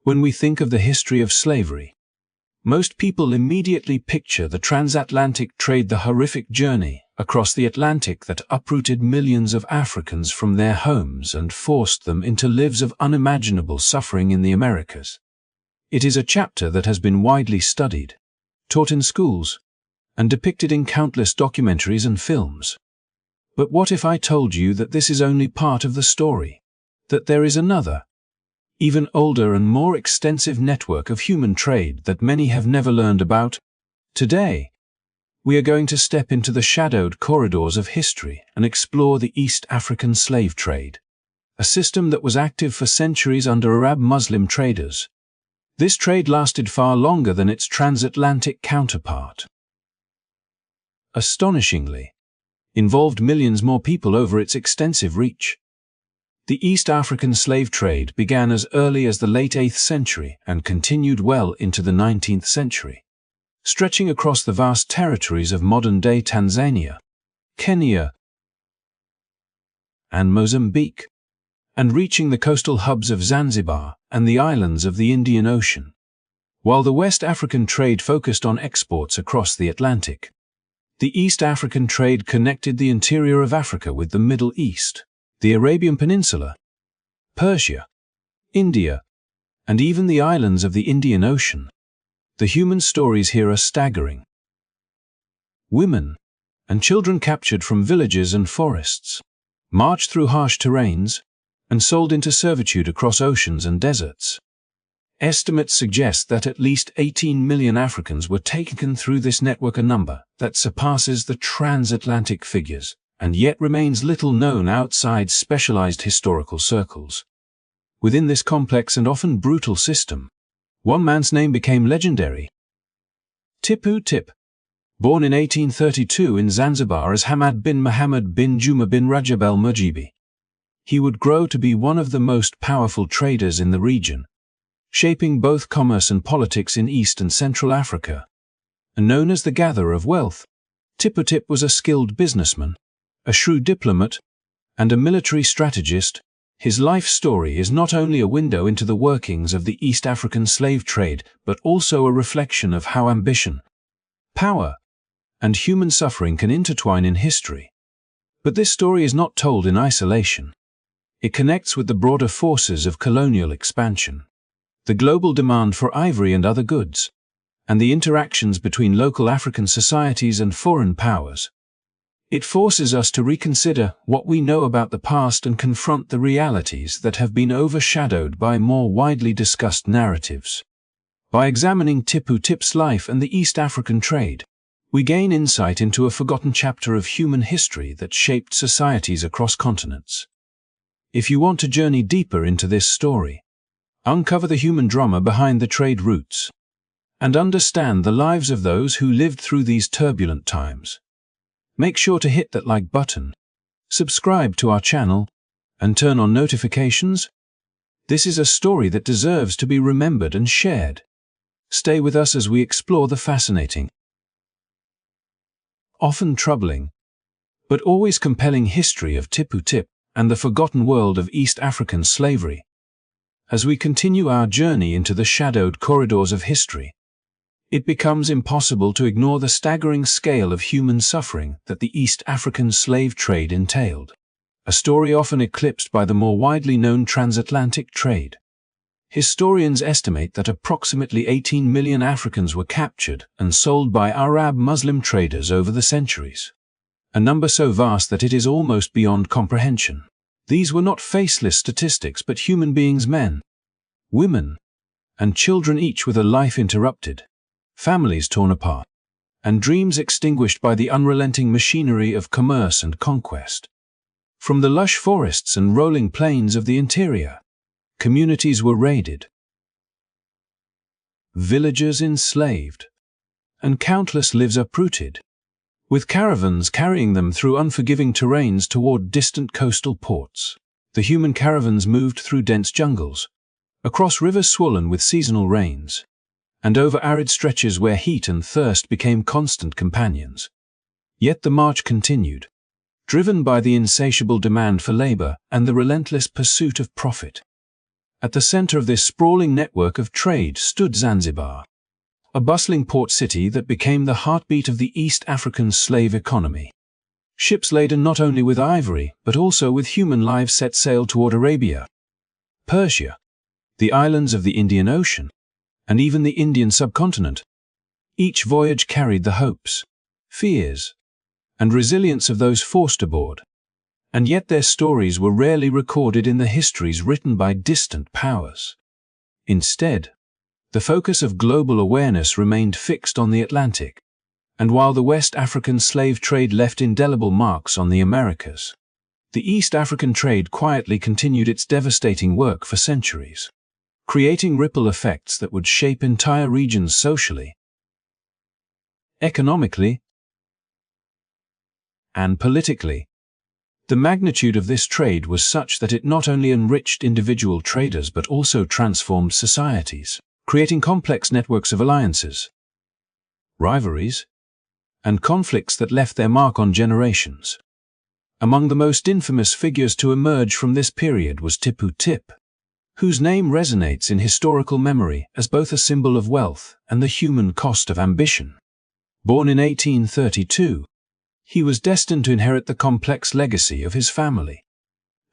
When we think of the history of slavery, most people immediately picture the transatlantic trade, the horrific journey across the Atlantic that uprooted millions of Africans from their homes and forced them into lives of unimaginable suffering in the Americas. It is a chapter that has been widely studied, taught in schools, and depicted in countless documentaries and films. But what if I told you that this is only part of the story? That there is another, even older and more extensive network of human trade that many have never learned about? Today, we are going to step into the shadowed corridors of history and explore the East African slave trade, a system that was active for centuries under Arab Muslim traders. This trade lasted far longer than its transatlantic counterpart. Astonishingly, involved millions more people over its extensive reach. The East African slave trade began as early as the late 8th century and continued well into the 19th century, stretching across the vast territories of modern-day Tanzania, Kenya, and Mozambique, and reaching the coastal hubs of Zanzibar and the islands of the Indian Ocean. While the West African trade focused on exports across the Atlantic, the East African trade connected the interior of Africa with the Middle East, the Arabian Peninsula, Persia, India, and even the islands of the Indian Ocean. The human stories here are staggering. Women and children captured from villages and forests, marched through harsh terrains, and sold into servitude across oceans and deserts. Estimates suggest that at least 18 million Africans were taken through this network, a number that surpasses the transatlantic figures, and yet remains little known outside specialized historical circles. Within this complex and often brutal system, one man's name became legendary. Tippu Tip. Born in 1832 in Zanzibar as Hamad bin Muhammad bin Juma bin Rajab al-Mujibi, he would grow to be one of the most powerful traders in the region, shaping both commerce and politics in East and Central Africa. And known as the gatherer of wealth, Tippu Tip was a skilled businessman, a shrewd diplomat, and a military strategist. His life story is not only a window into the workings of the East African slave trade, but also a reflection of how ambition, power, and human suffering can intertwine in history. But this story is not told in isolation. It connects with the broader forces of colonial expansion, the global demand for ivory and other goods, and the interactions between local African societies and foreign powers. It forces us to reconsider what we know about the past and confront the realities that have been overshadowed by more widely discussed narratives. By examining Tippu Tip's life and the East African trade, we gain insight into a forgotten chapter of human history that shaped societies across continents. If you want to journey deeper into this story, uncover the human drama behind the trade routes, and understand the lives of those who lived through these turbulent times, make sure to hit that like button, subscribe to our channel, and turn on notifications. This is a story that deserves to be remembered and shared. Stay with us as we explore the fascinating, often troubling, but always compelling history of Tippu Tip and the forgotten world of East African slavery. As we continue our journey into the shadowed corridors of history, it becomes impossible to ignore the staggering scale of human suffering that the East African slave trade entailed, a story often eclipsed by the more widely known transatlantic trade. Historians estimate that approximately 18 million Africans were captured and sold by Arab Muslim traders over the centuries, a number so vast that it is almost beyond comprehension. These were not faceless statistics but human beings, men, women, and children, each with a life interrupted, families torn apart, and dreams extinguished by the unrelenting machinery of commerce and conquest. From the lush forests and rolling plains of the interior, communities were raided, villagers enslaved, and countless lives uprooted, with caravans carrying them through unforgiving terrains toward distant coastal ports. The human caravans moved through dense jungles, across rivers swollen with seasonal rains, and over arid stretches where heat and thirst became constant companions. Yet the march continued, driven by the insatiable demand for labor and the relentless pursuit of profit. At the center of this sprawling network of trade stood Zanzibar, a bustling port city that became the heartbeat of the East African slave economy. Ships laden not only with ivory, but also with human lives set sail toward Arabia, Persia, the islands of the Indian Ocean, and even the Indian subcontinent. Each voyage carried the hopes, fears, and resilience of those forced aboard, and yet their stories were rarely recorded in the histories written by distant powers. Instead, the focus of global awareness remained fixed on the Atlantic, and while the West African slave trade left indelible marks on the Americas, the East African trade quietly continued its devastating work for centuries, creating ripple effects that would shape entire regions socially, economically, and politically. The magnitude of this trade was such that it not only enriched individual traders but also transformed societies, creating complex networks of alliances, rivalries, and conflicts that left their mark on generations. Among the most infamous figures to emerge from this period was Tippu Tip, whose name resonates in historical memory as both a symbol of wealth and the human cost of ambition. Born in 1832, he was destined to inherit the complex legacy of his family,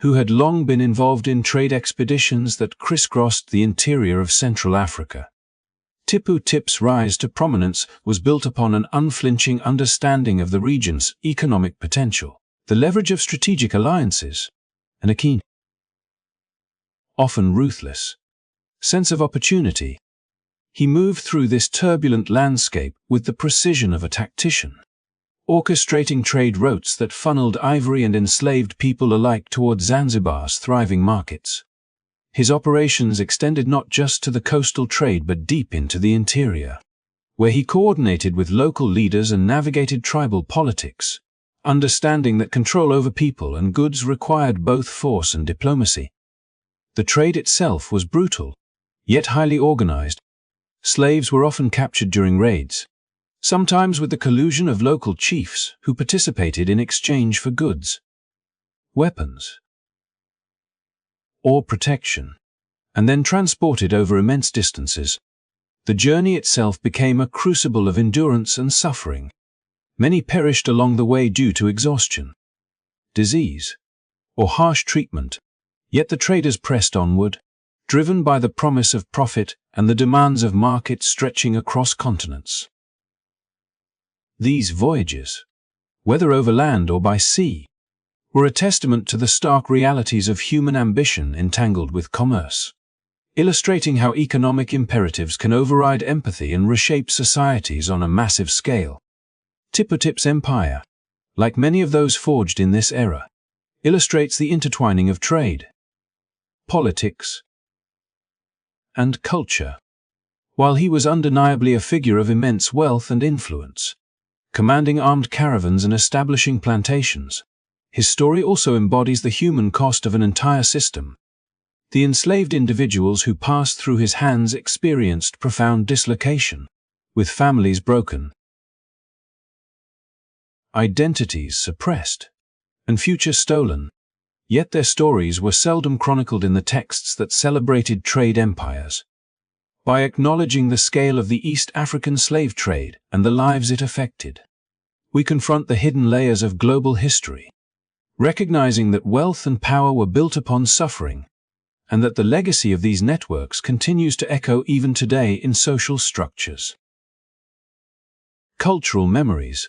who had long been involved in trade expeditions that crisscrossed the interior of Central Africa. Tippu Tip's rise to prominence was built upon an unflinching understanding of the region's economic potential, the leverage of strategic alliances, and a keen, often ruthless, sense of opportunity. He moved through this turbulent landscape with the precision of a tactician, orchestrating trade routes that funneled ivory and enslaved people alike toward Zanzibar's thriving markets. His operations extended not just to the coastal trade but deep into the interior, where he coordinated with local leaders and navigated tribal politics, understanding that control over people and goods required both force and diplomacy. The trade itself was brutal, yet highly organized. Slaves were often captured during raids, sometimes with the collusion of local chiefs who participated in exchange for goods, weapons, or protection, and then transported over immense distances. The journey itself became a crucible of endurance and suffering. Many perished along the way due to exhaustion, disease, or harsh treatment, yet the traders pressed onward, driven by the promise of profit and the demands of markets stretching across continents. These voyages, whether over land or by sea, were a testament to the stark realities of human ambition entangled with commerce, illustrating how economic imperatives can override empathy and reshape societies on a massive scale. Tippu Tip's empire, like many of those forged in this era, illustrates the intertwining of trade, politics, and culture. While he was undeniably a figure of immense wealth and influence, commanding armed caravans and establishing plantations, his story also embodies the human cost of an entire system. The enslaved individuals who passed through his hands experienced profound dislocation, with families broken, identities suppressed, and futures stolen. Yet their stories were seldom chronicled in the texts that celebrated trade empires. By acknowledging the scale of the East African slave trade and the lives it affected, we confront the hidden layers of global history, recognizing that wealth and power were built upon suffering, and that the legacy of these networks continues to echo even today in social structures, cultural memories,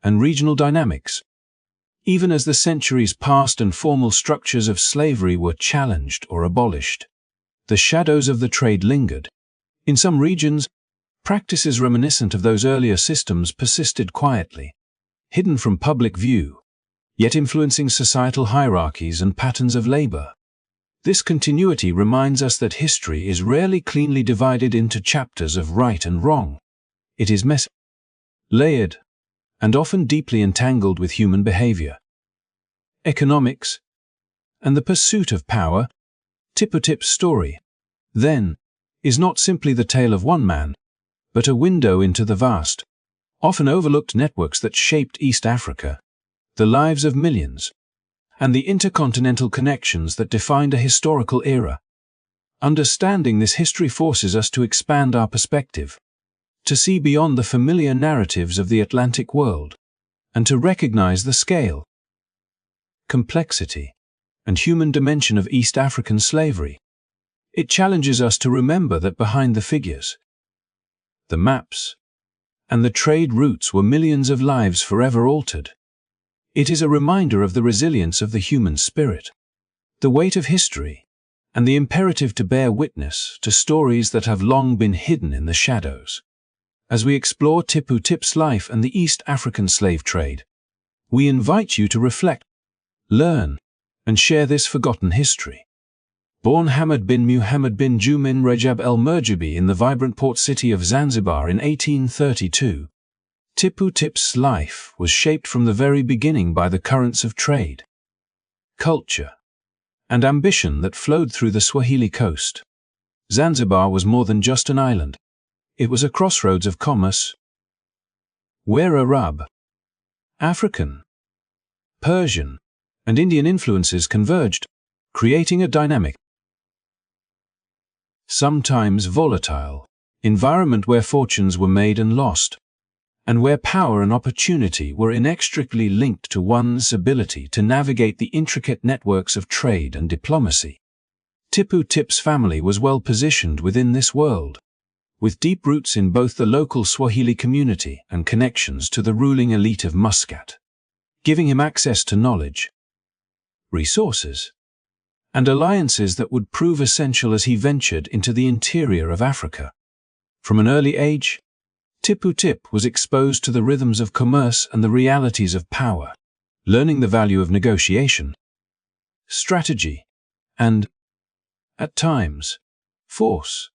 and regional dynamics. Even as the centuries passed and formal structures of slavery were challenged or abolished, the shadows of the trade lingered. In some regions, practices reminiscent of those earlier systems persisted quietly, hidden from public view, yet influencing societal hierarchies and patterns of labor. This continuity reminds us that history is rarely cleanly divided into chapters of right and wrong. It is messy, layered, and often deeply entangled with human behavior, economics, and the pursuit of power. Tippu Tip's story, then, is not simply the tale of one man, but a window into the vast, often overlooked networks that shaped East Africa, the lives of millions, and the intercontinental connections that defined a historical era. Understanding this history forces us to expand our perspective, to see beyond the familiar narratives of the Atlantic world, and to recognize the scale, complexity, and human dimension of East African slavery. It challenges us to remember that behind the figures, the maps, and the trade routes were millions of lives forever altered. It is a reminder of the resilience of the human spirit, the weight of history, and the imperative to bear witness to stories that have long been hidden in the shadows. As we explore Tippu Tip's life and the East African slave trade, we invite you to reflect, learn, and share this forgotten history. Born Hamad bin Muhammad bin Jumin Rajab el-Murjabi in the vibrant port city of Zanzibar in 1832, Tippu Tip's life was shaped from the very beginning by the currents of trade, culture, and ambition that flowed through the Swahili coast. Zanzibar was more than just an island. It was a crossroads of commerce, where Arab, African, Persian, and Indian influences converged, creating a dynamic, sometimes volatile, environment where fortunes were made and lost, and where power and opportunity were inextricably linked to one's ability to navigate the intricate networks of trade and diplomacy. Tippu Tip's family was well positioned within this world, with deep roots in both the local Swahili community and connections to the ruling elite of Muscat, giving him access to knowledge, resources, and alliances that would prove essential as he ventured into the interior of Africa. From an early age, Tippu Tip was exposed to the rhythms of commerce and the realities of power, learning the value of negotiation, strategy, and, at times, force.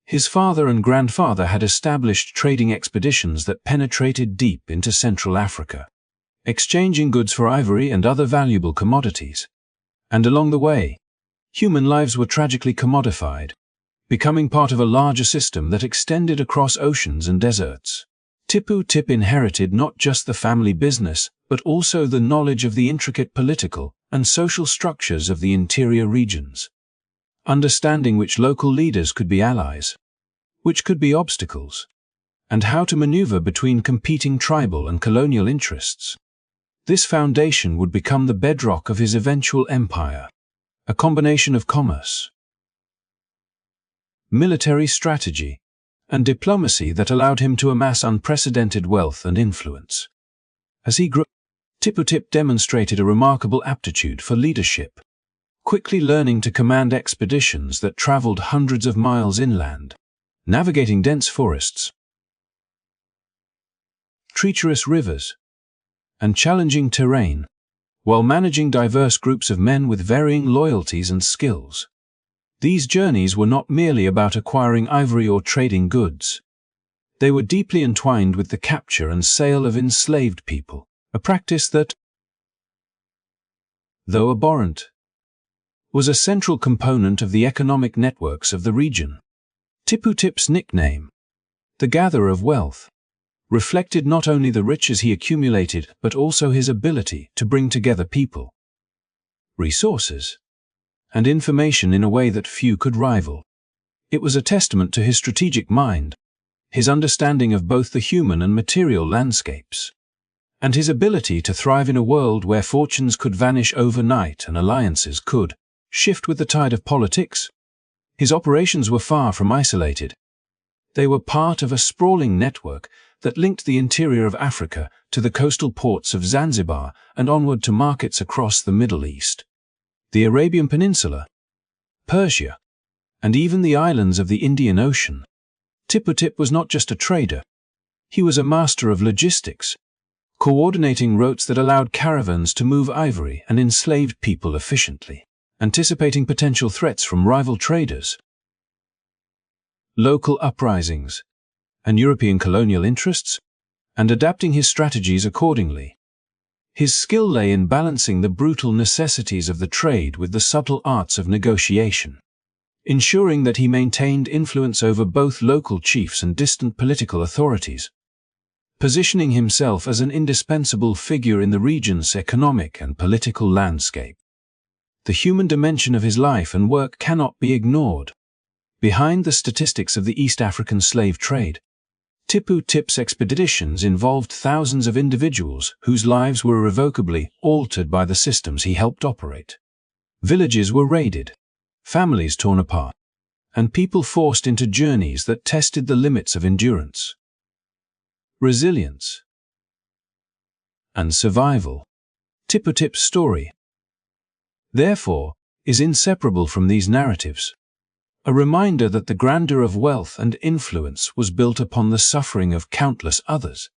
His father and grandfather had established trading expeditions that penetrated deep into Central Africa, exchanging goods for ivory and other valuable commodities. And along the way, human lives were tragically commodified, becoming part of a larger system that extended across oceans and deserts. Tippu Tip inherited not just the family business, but also the knowledge of the intricate political and social structures of the interior regions, understanding which local leaders could be allies, which could be obstacles, and how to maneuver between competing tribal and colonial interests. This foundation would become the bedrock of his eventual empire, a combination of commerce, military strategy, and diplomacy that allowed him to amass unprecedented wealth and influence. As he grew, Tippu Tip demonstrated a remarkable aptitude for leadership, quickly learning to command expeditions that traveled hundreds of miles inland, navigating dense forests, treacherous rivers, and challenging terrain, while managing diverse groups of men with varying loyalties and skills. These journeys were not merely about acquiring ivory or trading goods. They were deeply entwined with the capture and sale of enslaved people, a practice that, though abhorrent, was a central component of the economic networks of the region. Tippu Tip's nickname, the Gatherer of Wealth, reflected not only the riches he accumulated but also his ability to bring together people, resources, and information in a way that few could rival. It was a testament to his strategic mind, his understanding of both the human and material landscapes, and his ability to thrive in a world where fortunes could vanish overnight and alliances could shift with the tide of politics. His operations were far from isolated. They were part of a sprawling network that linked the interior of Africa to the coastal ports of Zanzibar and onward to markets across the Middle East, the Arabian Peninsula, Persia, and even the islands of the Indian Ocean. Tippu Tip was not just a trader. He was a master of logistics, coordinating routes that allowed caravans to move ivory and enslaved people efficiently, anticipating potential threats from rival traders, local uprisings, and European colonial interests, and adapting his strategies accordingly. His skill lay in balancing the brutal necessities of the trade with the subtle arts of negotiation, ensuring that he maintained influence over both local chiefs and distant political authorities, positioning himself as an indispensable figure in the region's economic and political landscape. the human dimension of his life and work cannot be ignored. Behind the statistics of the East African slave trade, Tippu Tip's expeditions involved thousands of individuals whose lives were irrevocably altered by the systems he helped operate. Villages were raided, families torn apart, and people forced into journeys that tested the limits of endurance, resilience, and survival. Tippu Tip's story, therefore, is inseparable from these narratives, a reminder that the grandeur of wealth and influence was built upon the suffering of countless others,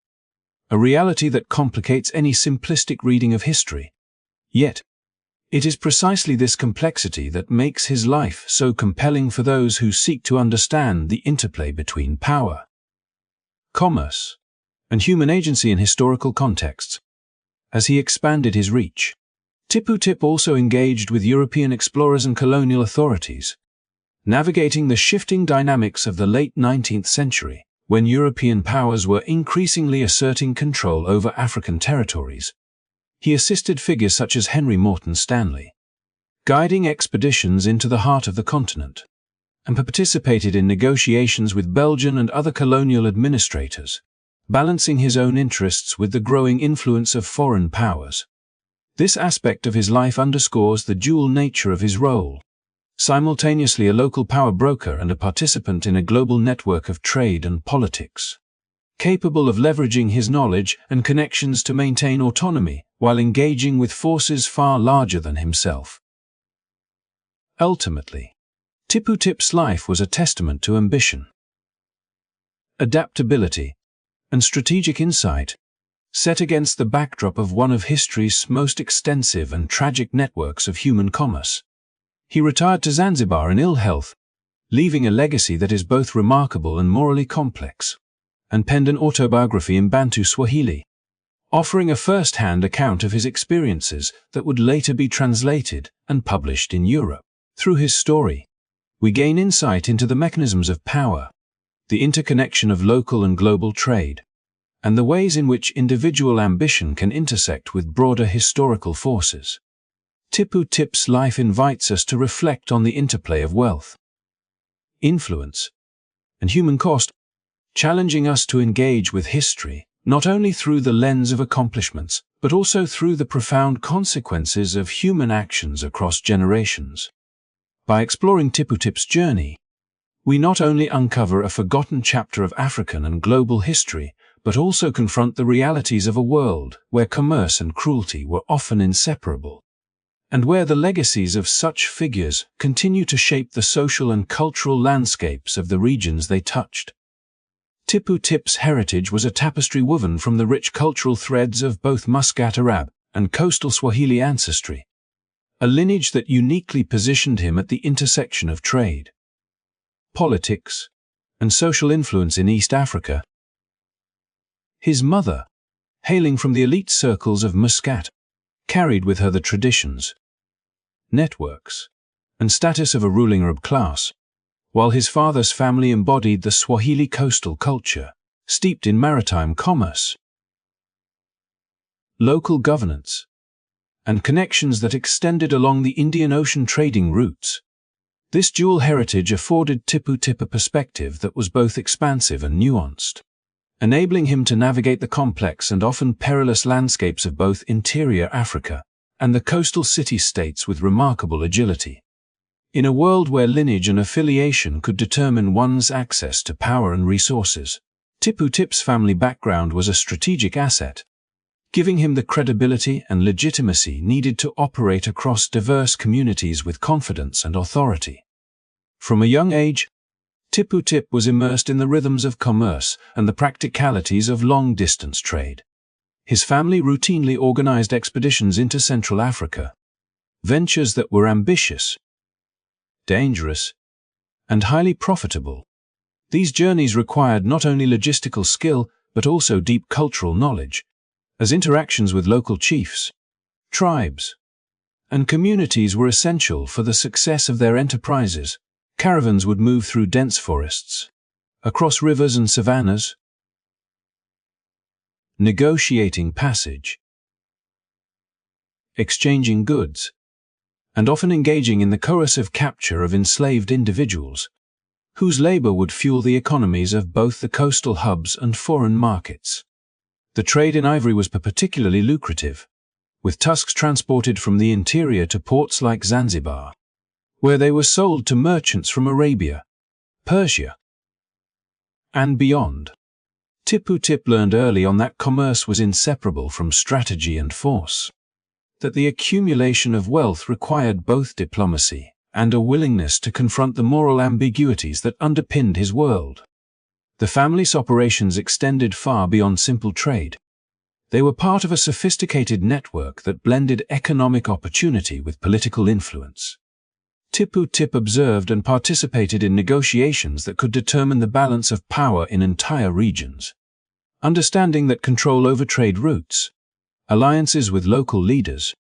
a reality that complicates any simplistic reading of history. Yet, it is precisely this complexity that makes his life so compelling for those who seek to understand the interplay between power, commerce, and human agency in historical contexts. As he expanded his reach, Tippu Tip also engaged with European explorers and colonial authorities, navigating the shifting dynamics of the late 19th century, when European powers were increasingly asserting control over African territories. He assisted figures such as Henry Morton Stanley, guiding expeditions into the heart of the continent, and participated in negotiations with Belgian and other colonial administrators, balancing his own interests with the growing influence of foreign powers. This aspect of his life underscores the dual nature of his role, simultaneously a local power broker and a participant in a global network of trade and politics, capable of leveraging his knowledge and connections to maintain autonomy while engaging with forces far larger than himself. Ultimately, Tippu Tip's life was a testament to ambition, adaptability, and strategic insight, set against the backdrop of one of history's most extensive and tragic networks of human commerce. He retired to Zanzibar in ill health, leaving a legacy that is both remarkable and morally complex, and penned an autobiography in Bantu Swahili, offering a first-hand account of his experiences that would later be translated and published in Europe. Through his story, we gain insight into the mechanisms of power, the interconnection of local and global trade, and the ways in which individual ambition can intersect with broader historical forces. Tippu Tip's life invites us to reflect on the interplay of wealth, influence, and human cost, challenging us to engage with history not only through the lens of accomplishments, but also through the profound consequences of human actions across generations. By exploring Tippu Tip's journey, we not only uncover a forgotten chapter of African and global history, but also confront the realities of a world where commerce and cruelty were often inseparable, and where the legacies of such figures continue to shape the social and cultural landscapes of the regions they touched. Tippu Tip's heritage was a tapestry woven from the rich cultural threads of both Muscat Arab and coastal Swahili ancestry, a lineage that uniquely positioned him at the intersection of trade, politics, and social influence in East Africa. His mother, hailing from the elite circles of Muscat, carried with her the traditions, networks, and status of a ruling Arab class, while his father's family embodied the Swahili coastal culture, steeped in maritime commerce, local governance, and connections that extended along the Indian Ocean trading routes. This dual heritage afforded Tippu Tip a perspective that was both expansive and nuanced, enabling him to navigate the complex and often perilous landscapes of both interior Africa and the coastal city-states with remarkable agility. In a world where lineage and affiliation could determine one's access to power and resources, Tippu Tip's family background was a strategic asset, giving him the credibility and legitimacy needed to operate across diverse communities with confidence and authority. From a young age, Tippu Tip was immersed in the rhythms of commerce and the practicalities of long-distance trade. His family routinely organized expeditions into Central Africa, ventures that were ambitious, dangerous, and highly profitable. These journeys required not only logistical skill, but also deep cultural knowledge, as interactions with local chiefs, tribes, and communities were essential for the success of their enterprises. Caravans would move through dense forests, across rivers and savannas, negotiating passage, exchanging goods, and often engaging in the coercive capture of enslaved individuals, whose labor would fuel the economies of both the coastal hubs and foreign markets. The trade in ivory was particularly lucrative, with tusks transported from the interior to ports like Zanzibar, where they were sold to merchants from Arabia, Persia, and beyond. Tippu Tip learned early on that commerce was inseparable from strategy and force, that the accumulation of wealth required both diplomacy and a willingness to confront the moral ambiguities that underpinned his world. The family's operations extended far beyond simple trade. They were part of a sophisticated network that blended economic opportunity with political influence. Tippu Tip observed and participated in negotiations that could determine the balance of power in entire regions. Understanding that control over trade routes, alliances with local leaders,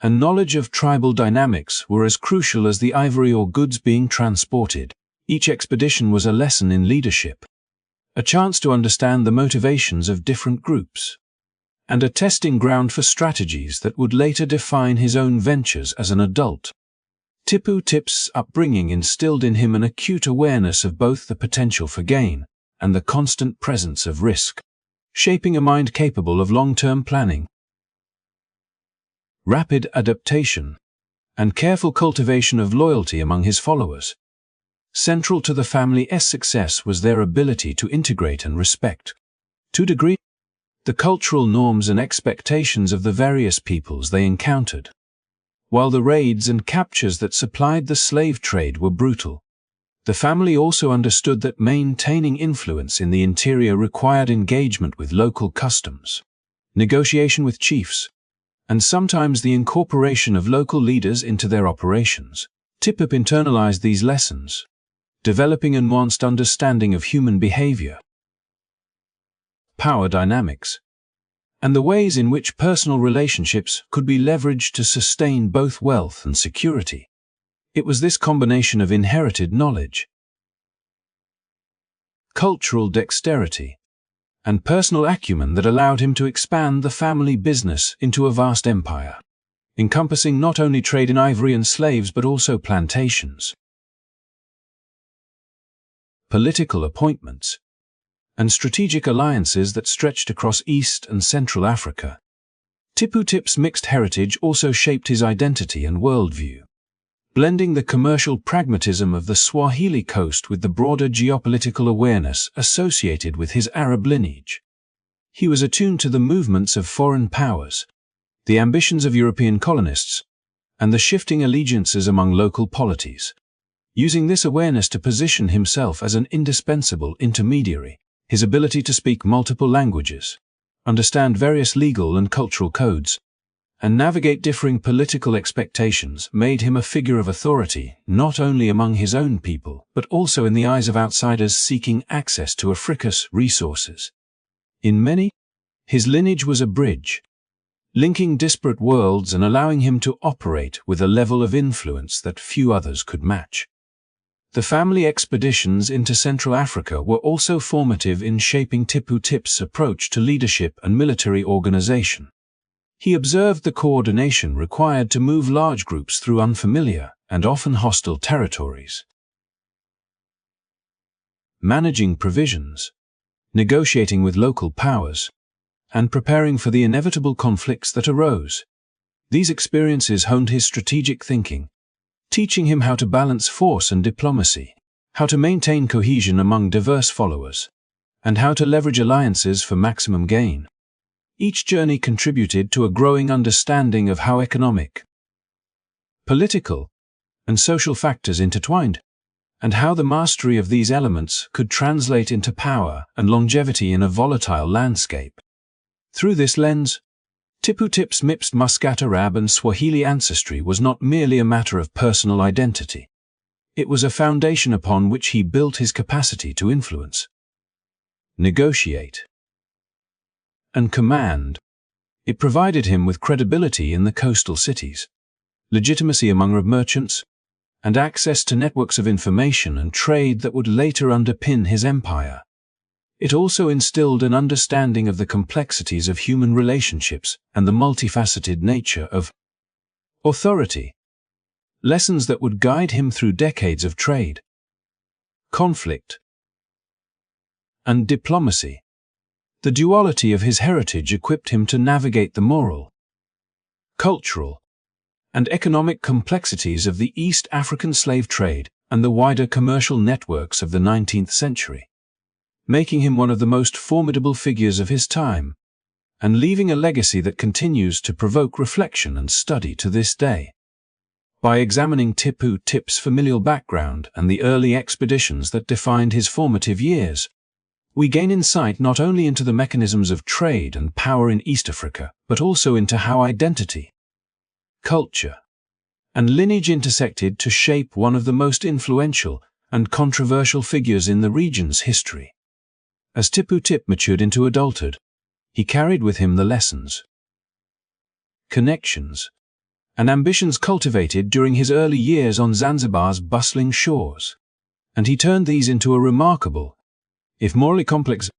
and knowledge of tribal dynamics were as crucial as the ivory or goods being transported. Each expedition was a lesson in leadership, a chance to understand the motivations of different groups, and a testing ground for strategies that would later define his own ventures as an adult. Tippu Tip's upbringing instilled in him an acute awareness of both the potential for gain and the constant presence of risk, shaping a mind capable of long-term planning, rapid adaptation, and careful cultivation of loyalty among his followers. Central to the family's success was their ability to integrate and respect, to a degree, the cultural norms and expectations of the various peoples they encountered. While the raids and captures that supplied the slave trade were brutal, the family also understood that maintaining influence in the interior required engagement with local customs, negotiation with chiefs, and sometimes the incorporation of local leaders into their operations. Tippu internalized these lessons, developing a nuanced understanding of human behavior, power dynamics, and the ways in which personal relationships could be leveraged to sustain both wealth and security. It was this combination of inherited knowledge, cultural dexterity, and personal acumen that allowed him to expand the family business into a vast empire, encompassing not only trade in ivory and slaves but also plantations, political appointments, and strategic alliances that stretched across East and Central Africa. Tippu Tip's mixed heritage also shaped his identity and worldview, blending the commercial pragmatism of the Swahili coast with the broader geopolitical awareness associated with his Arab lineage. He was attuned to the movements of foreign powers, the ambitions of European colonists, and the shifting allegiances among local polities, using this awareness to position himself as an indispensable intermediary. His ability to speak multiple languages, understand various legal and cultural codes, and navigate differing political expectations made him a figure of authority not only among his own people but also in the eyes of outsiders seeking access to Africa's resources. In many, his lineage was a bridge, linking disparate worlds and allowing him to operate with a level of influence that few others could match. The family expeditions into Central Africa were also formative in shaping Tippu Tip's approach to leadership and military organization. He observed the coordination required to move large groups through unfamiliar and often hostile territories, managing provisions, negotiating with local powers, and preparing for the inevitable conflicts that arose. These experiences honed his strategic thinking, teaching him how to balance force and diplomacy, how to maintain cohesion among diverse followers, and how to leverage alliances for maximum gain. Each journey contributed to a growing understanding of how economic, political, and social factors intertwined, and how the mastery of these elements could translate into power and longevity in a volatile landscape. Through this lens, Tippu Tip's mixed Muscat Arab and Swahili ancestry was not merely a matter of personal identity. It was a foundation upon which he built his capacity to influence, negotiate, and command. It provided him with credibility in the coastal cities, legitimacy among merchants, and access to networks of information and trade that would later underpin his empire. It also instilled an understanding of the complexities of human relationships and the multifaceted nature of authority. lessons that would guide him through decades of trade, conflict, and diplomacy. The duality of his heritage equipped him to navigate the moral, cultural, and economic complexities of the East African slave trade and the wider commercial networks of the 19th century, making him one of the most formidable figures of his time, and leaving a legacy that continues to provoke reflection and study to this day. By examining Tippu Tip's familial background and the early expeditions that defined his formative years, we gain insight not only into the mechanisms of trade and power in East Africa, but also into how identity, culture, and lineage intersected to shape one of the most influential and controversial figures in the region's history. As Tippu Tip matured into adulthood, he carried with him the lessons, connections, and ambitions cultivated during his early years on Zanzibar's bustling shores, and he turned these into a remarkable, if morally complex,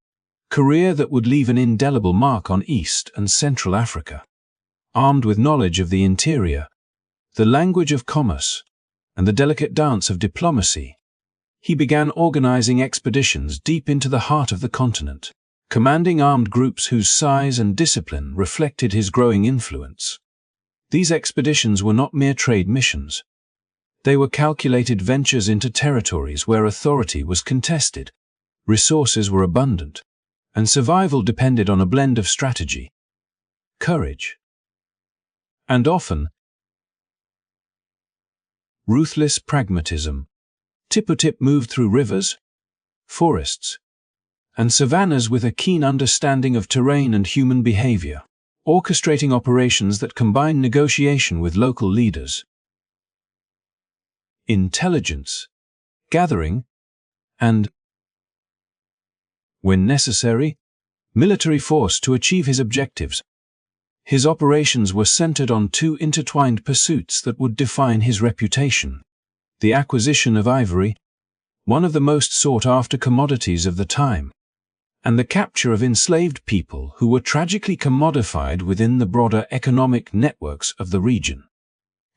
career that would leave an indelible mark on East and Central Africa. Armed with knowledge of the interior, the language of commerce, and the delicate dance of diplomacy, he began organizing expeditions deep into the heart of the continent, commanding armed groups whose size and discipline reflected his growing influence. These expeditions were not mere trade missions. They were calculated ventures into territories where authority was contested, resources were abundant, and survival depended on a blend of strategy, courage, and often ruthless pragmatism. Tippu Tip moved through rivers, forests, and savannas with a keen understanding of terrain and human behavior, orchestrating operations that combined negotiation with local leaders, intelligence gathering, and, when necessary, military force to achieve his objectives. His operations were centered on two intertwined pursuits that would define his reputation: the acquisition of ivory, one of the most sought-after commodities of the time, and the capture of enslaved people who were tragically commodified within the broader economic networks of the region.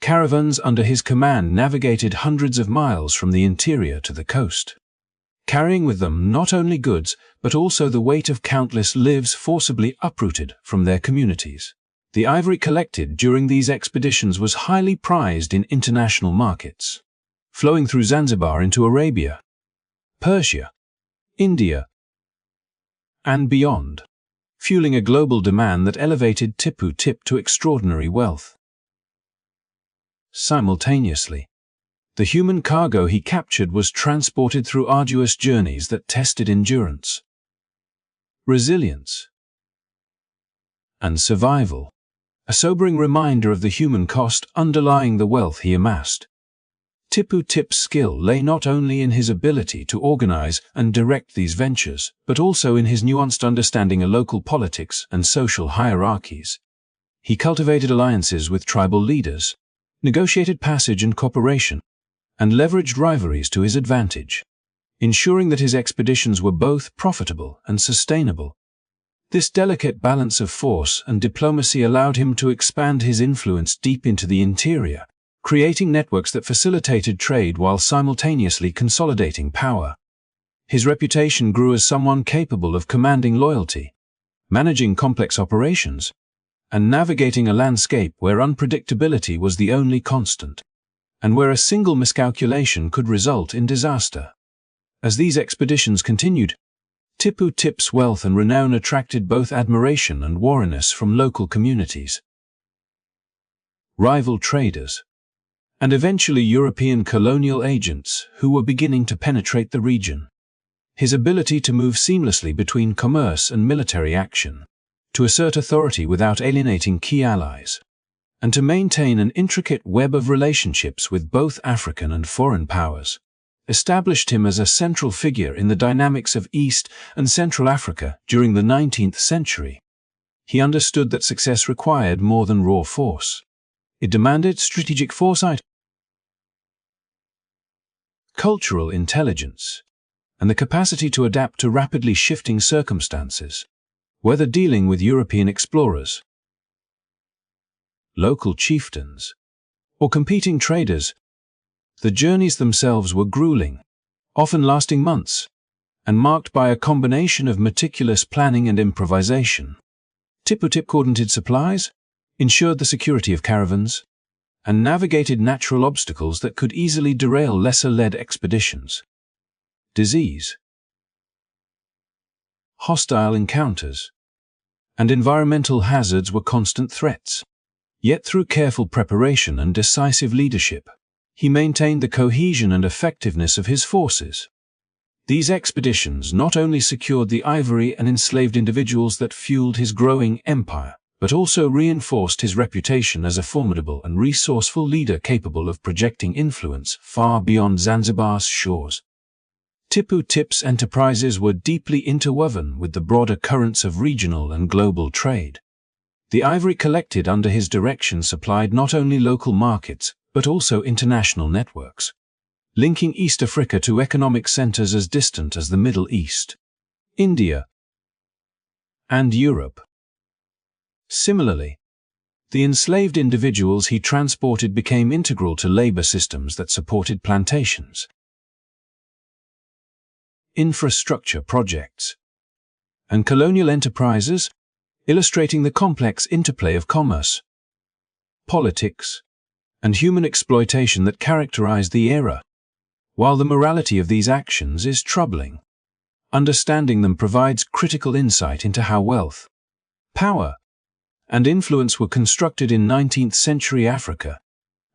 Caravans under his command navigated hundreds of miles from the interior to the coast, carrying with them not only goods but also the weight of countless lives forcibly uprooted from their communities. The ivory collected during these expeditions was highly prized in international markets, flowing through Zanzibar into Arabia, Persia, India, and beyond, fueling a global demand that elevated Tippu Tip to extraordinary wealth. Simultaneously, the human cargo he captured was transported through arduous journeys that tested endurance, resilience, and survival, a sobering reminder of the human cost underlying the wealth he amassed. Tippu Tip's skill lay not only in his ability to organize and direct these ventures, but also in his nuanced understanding of local politics and social hierarchies. He cultivated alliances with tribal leaders, negotiated passage and cooperation, and leveraged rivalries to his advantage, ensuring that his expeditions were both profitable and sustainable. This delicate balance of force and diplomacy allowed him to expand his influence deep into the interior, creating networks that facilitated trade while simultaneously consolidating power. His reputation grew as someone capable of commanding loyalty, managing complex operations, and navigating a landscape where unpredictability was the only constant, and where a single miscalculation could result in disaster. As these expeditions continued, Tippu Tip's wealth and renown attracted both admiration and wariness from local communities, rival traders, and eventually European colonial agents who were beginning to penetrate the region. His ability to move seamlessly between commerce and military action, to assert authority without alienating key allies, and to maintain an intricate web of relationships with both African and foreign powers, established him as a central figure in the dynamics of East and Central Africa during the 19th century. He understood that success required more than raw force. It demanded strategic foresight, cultural intelligence, and the capacity to adapt to rapidly shifting circumstances, whether dealing with European explorers, local chieftains, or competing traders. The journeys themselves were grueling, often lasting months, and marked by a combination of meticulous planning and improvisation. Tippu Tip coordinated supplies, ensured the security of caravans, and navigated natural obstacles that could easily derail lesser-led expeditions. Disease, hostile encounters, and environmental hazards were constant threats. Yet through careful preparation and decisive leadership, he maintained the cohesion and effectiveness of his forces. These expeditions not only secured the ivory and enslaved individuals that fueled his growing empire, but also reinforced his reputation as a formidable and resourceful leader capable of projecting influence far beyond Zanzibar's shores. Tippu Tip's enterprises were deeply interwoven with the broader currents of regional and global trade. The ivory collected under his direction supplied not only local markets, but also international networks, linking East Africa to economic centers as distant as the Middle East, India, and Europe. Similarly, the enslaved individuals he transported became integral to labor systems that supported plantations, infrastructure projects, and colonial enterprises, illustrating the complex interplay of commerce, politics, and human exploitation that characterized the era. While the morality of these actions is troubling, understanding them provides critical insight into how wealth, power, and influence were constructed in 19th-century Africa,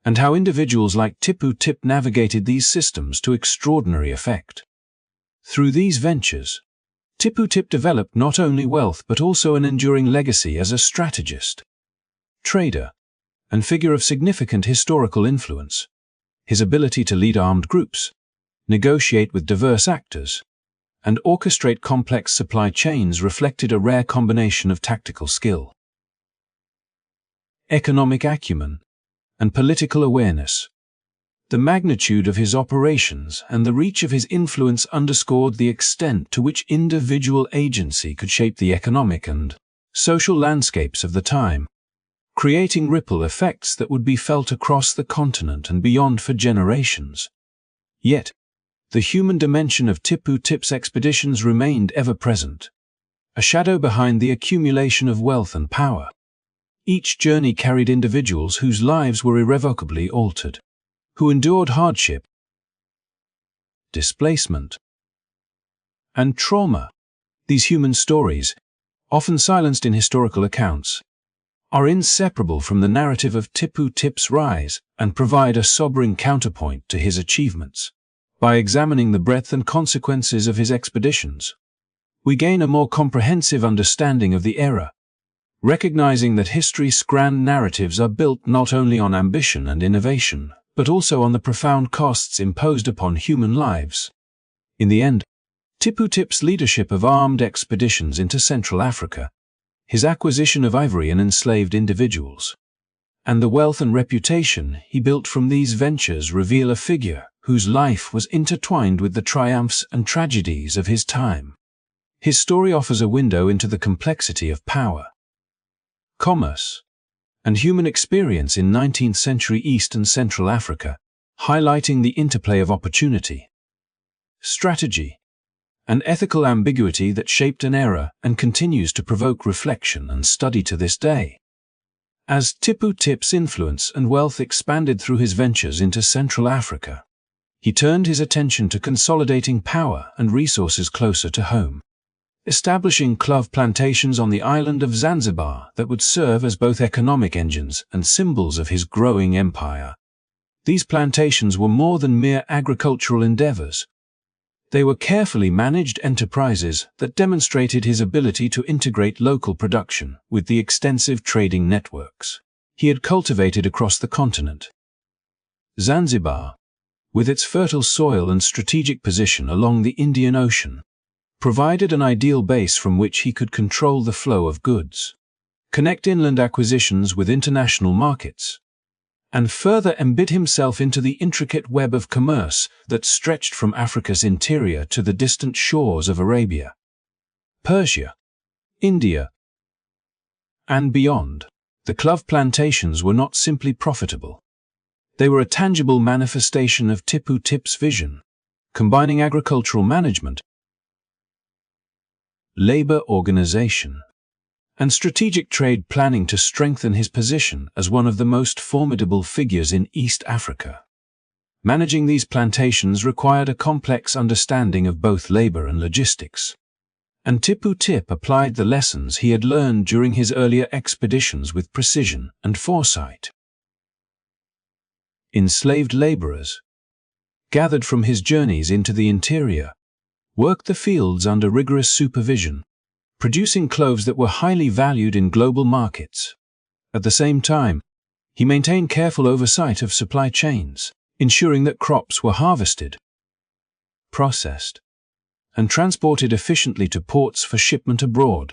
and how individuals like Tippu Tip navigated these systems to extraordinary effect. Through these ventures, Tippu Tip developed not only wealth but also an enduring legacy as a strategist, trader, and figure of significant historical influence. His ability to lead armed groups, negotiate with diverse actors, and orchestrate complex supply chains reflected a rare combination of tactical skill, economic acumen, and political awareness. The magnitude of his operations and the reach of his influence underscored the extent to which individual agency could shape the economic and social landscapes of the time, creating ripple effects that would be felt across the continent and beyond for generations. Yet, the human dimension of Tippu Tip's expeditions remained ever present, a shadow behind the accumulation of wealth and power. Each journey carried individuals whose lives were irrevocably altered, who endured hardship, displacement, and trauma. These human stories, often silenced in historical accounts, are inseparable from the narrative of Tippu Tip's rise and provide a sobering counterpoint to his achievements. By examining the breadth and consequences of his expeditions, we gain a more comprehensive understanding of the era, recognizing that history's grand narratives are built not only on ambition and innovation, but also on the profound costs imposed upon human lives. In the end, Tippu Tip's leadership of armed expeditions into Central Africa, his acquisition of ivory and enslaved individuals, and the wealth and reputation he built from these ventures reveal a figure whose life was intertwined with the triumphs and tragedies of his time. His story offers a window into the complexity of power, commerce, and human experience in 19th-century East and Central Africa, highlighting the interplay of opportunity, strategy, and ethical ambiguity that shaped an era and continues to provoke reflection and study to this day. As Tippu Tip's influence and wealth expanded through his ventures into Central Africa, he turned his attention to consolidating power and resources closer to home, establishing clove plantations on the island of Zanzibar that would serve as both economic engines and symbols of his growing empire. These plantations were more than mere agricultural endeavors. They were carefully managed enterprises that demonstrated his ability to integrate local production with the extensive trading networks he had cultivated across the continent. Zanzibar, with its fertile soil and strategic position along the Indian Ocean, provided an ideal base from which he could control the flow of goods, connect inland acquisitions with international markets, and further embed himself into the intricate web of commerce that stretched from Africa's interior to the distant shores of Arabia, Persia, India, and beyond. The clove plantations were not simply profitable. They were a tangible manifestation of Tippu Tip's vision, combining agricultural management, labor organization, and strategic trade planning to strengthen his position as one of the most formidable figures in East Africa. Managing these plantations required a complex understanding of both labor and logistics, and Tippu Tip applied the lessons he had learned during his earlier expeditions with precision and foresight. Enslaved laborers, gathered from his journeys into the interior, worked the fields under rigorous supervision, producing cloves that were highly valued in global markets. At the same time, he maintained careful oversight of supply chains, ensuring that crops were harvested, processed, and transported efficiently to ports for shipment abroad.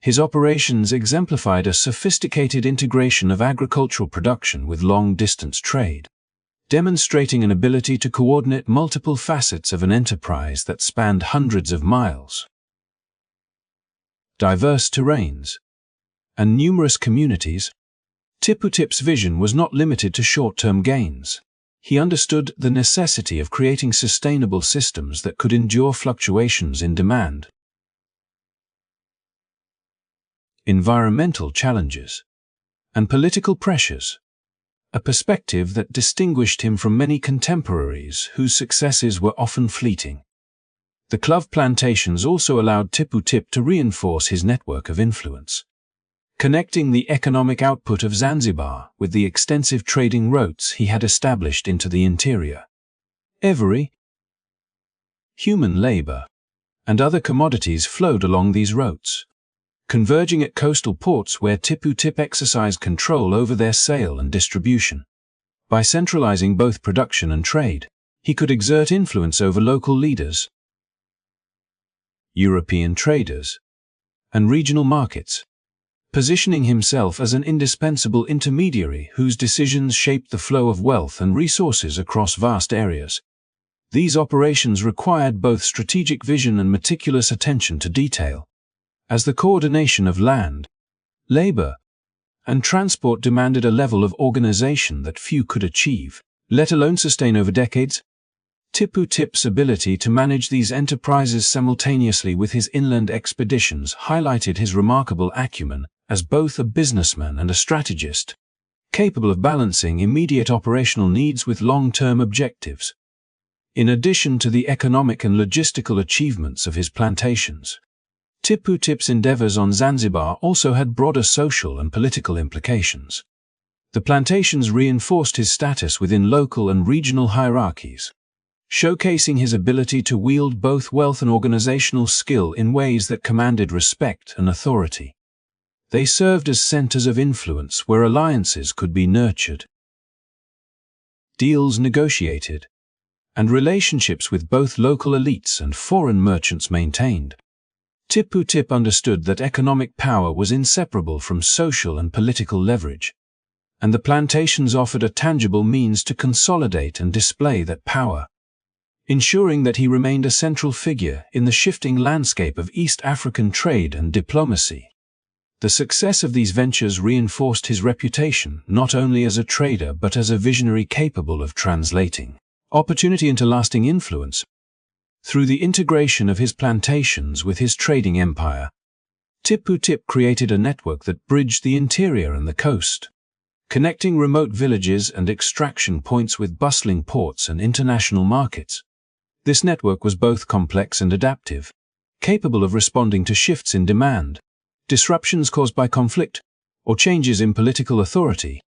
His operations exemplified a sophisticated integration of agricultural production with long-distance trade, demonstrating an ability to coordinate multiple facets of an enterprise that spanned hundreds of miles. Diverse terrains and numerous communities, Tippu Tip's vision was not limited to short-term gains. He understood the necessity of creating sustainable systems that could endure fluctuations in demand. Environmental challenges and political pressures, a perspective that distinguished him from many contemporaries whose successes were often fleeting. The clove plantations also allowed Tippu Tip to reinforce his network of influence, connecting the economic output of Zanzibar with the extensive trading routes he had established into the interior. Ivory, human labor, and other commodities flowed along these routes, converging at coastal ports where Tippu Tip exercised control over their sale and distribution. By centralizing both production and trade, he could exert influence over local leaders, European traders, and regional markets, positioning himself as an indispensable intermediary whose decisions shaped the flow of wealth and resources across vast areas. These operations required both strategic vision and meticulous attention to detail, as the coordination of land, labor, and transport demanded a level of organization that few could achieve, let alone sustain over decades. Tippu Tip's ability to manage these enterprises simultaneously with his inland expeditions highlighted his remarkable acumen as both a businessman and a strategist, capable of balancing immediate operational needs with long-term objectives. In addition to the economic and logistical achievements of his plantations, Tippu Tip's endeavors on Zanzibar also had broader social and political implications. The plantations reinforced his status within local and regional hierarchies, showcasing his ability to wield both wealth and organizational skill in ways that commanded respect and authority. They served as centers of influence where alliances could be nurtured, deals negotiated, and relationships with both local elites and foreign merchants maintained. Tippu Tip understood that economic power was inseparable from social and political leverage, and the plantations offered a tangible means to consolidate and display that power, ensuring that he remained a central figure in the shifting landscape of East African trade and diplomacy. The success of these ventures reinforced his reputation not only as a trader but as a visionary capable of translating opportunity into lasting influence. Through the integration of his plantations with his trading empire, Tippu Tip created a network that bridged the interior and the coast, connecting remote villages and extraction points with bustling ports and international markets. This network was both complex and adaptive, capable of responding to shifts in demand, disruptions caused by conflict, or changes in political authority.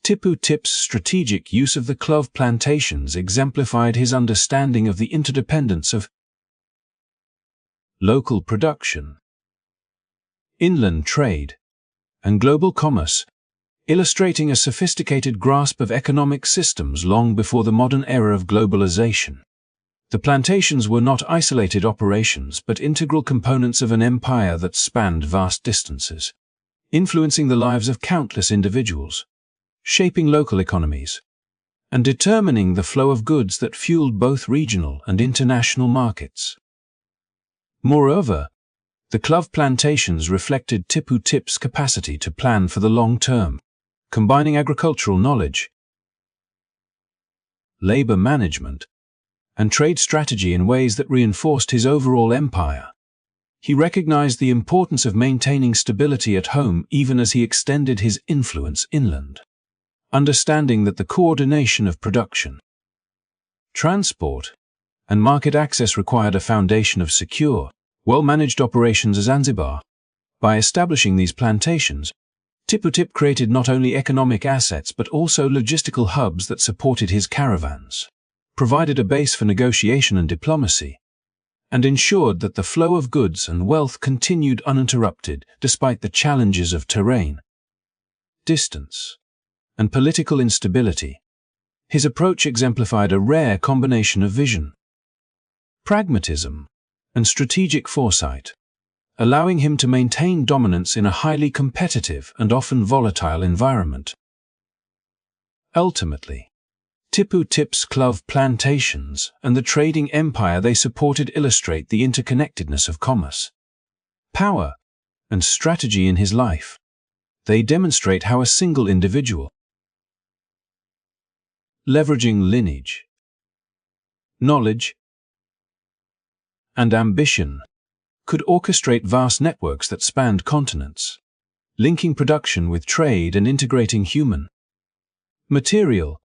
Tippu Tip's strategic use of the clove plantations exemplified his understanding of the interdependence of local production, inland trade, and global commerce, illustrating a sophisticated grasp of economic systems long before the modern era of globalization. The plantations were not isolated operations but integral components of an empire that spanned vast distances, influencing the lives of countless individuals, shaping local economies, and determining the flow of goods that fueled both regional and international markets. Moreover, the clove plantations reflected Tippu Tip's capacity to plan for the long term, combining agricultural knowledge, labor management, and trade strategy in ways that reinforced his overall empire. He recognized the importance of maintaining stability at home even as he extended his influence inland, understanding that the coordination of production, transport, and market access required a foundation of secure, well-managed operations at Zanzibar. By establishing these plantations, Tippu Tip created not only economic assets but also logistical hubs that supported his caravans, provided a base for negotiation and diplomacy, and ensured that the flow of goods and wealth continued uninterrupted despite the challenges of terrain, distance, and political instability. His approach exemplified a rare combination of vision, pragmatism, and strategic foresight, allowing him to maintain dominance in a highly competitive and often volatile environment. Ultimately, Tippu Tip's clove plantations and the trading empire they supported illustrate the interconnectedness of commerce, power, and strategy in his life. They demonstrate how a single individual, leveraging lineage, knowledge, and ambition, could orchestrate vast networks that spanned continents, linking production with trade and integrating human, material,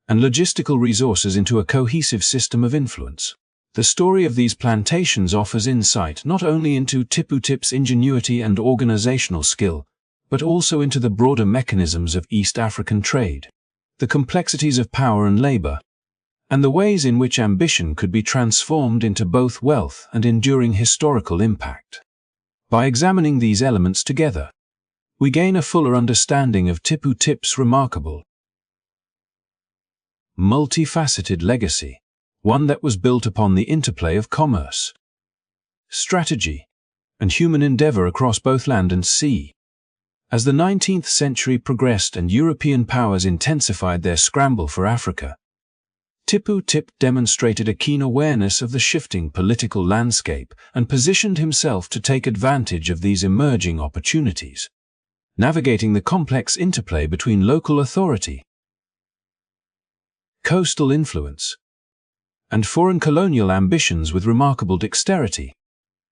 and logistical resources into a cohesive system of influence. The story of these plantations offers insight not only into Tippu Tip's ingenuity and organizational skill, but also into the broader mechanisms of East African trade, the complexities of power and labor, and the ways in which ambition could be transformed into both wealth and enduring historical impact. By examining these elements together, we gain a fuller understanding of Tippu Tip's remarkable, multifaceted legacy, one that was built upon the interplay of commerce, strategy, and human endeavor across both land and sea. As the 19th century progressed and European powers intensified their scramble for Africa, Tippu Tip demonstrated a keen awareness of the shifting political landscape and positioned himself to take advantage of these emerging opportunities, navigating the complex interplay between local authority, coastal influence, and foreign colonial ambitions with remarkable dexterity.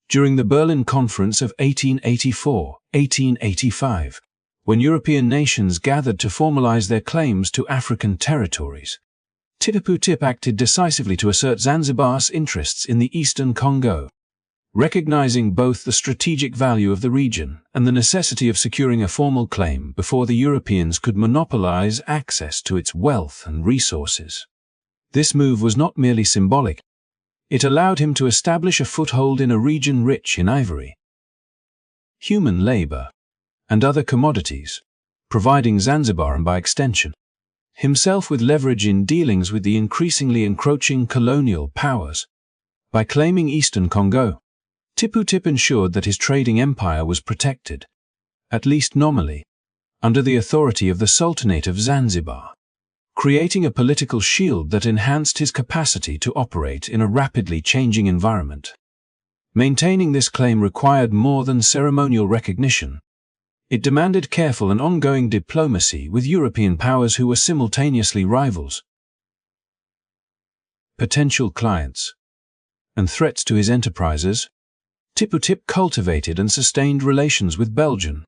During the Berlin Conference of 1884-1885, when European nations gathered to formalize their claims to African territories, Tippu Tip acted decisively to assert Zanzibar's interests in the Eastern Congo, recognizing both the strategic value of the region and the necessity of securing a formal claim before the Europeans could monopolize access to its wealth and resources. This move was not merely symbolic. It allowed him to establish a foothold in a region rich in ivory, human labor, and other commodities, providing Zanzibar and by extension, himself with leverage in dealings with the increasingly encroaching colonial powers. By claiming Eastern Congo, Tippu Tip ensured that his trading empire was protected, at least nominally, under the authority of the Sultanate of Zanzibar, creating a political shield that enhanced his capacity to operate in a rapidly changing environment. Maintaining this claim required more than ceremonial recognition. It demanded careful and ongoing diplomacy with European powers who were simultaneously rivals, potential clients, and threats to his enterprises. Tippu Tip cultivated and sustained relations with Belgian,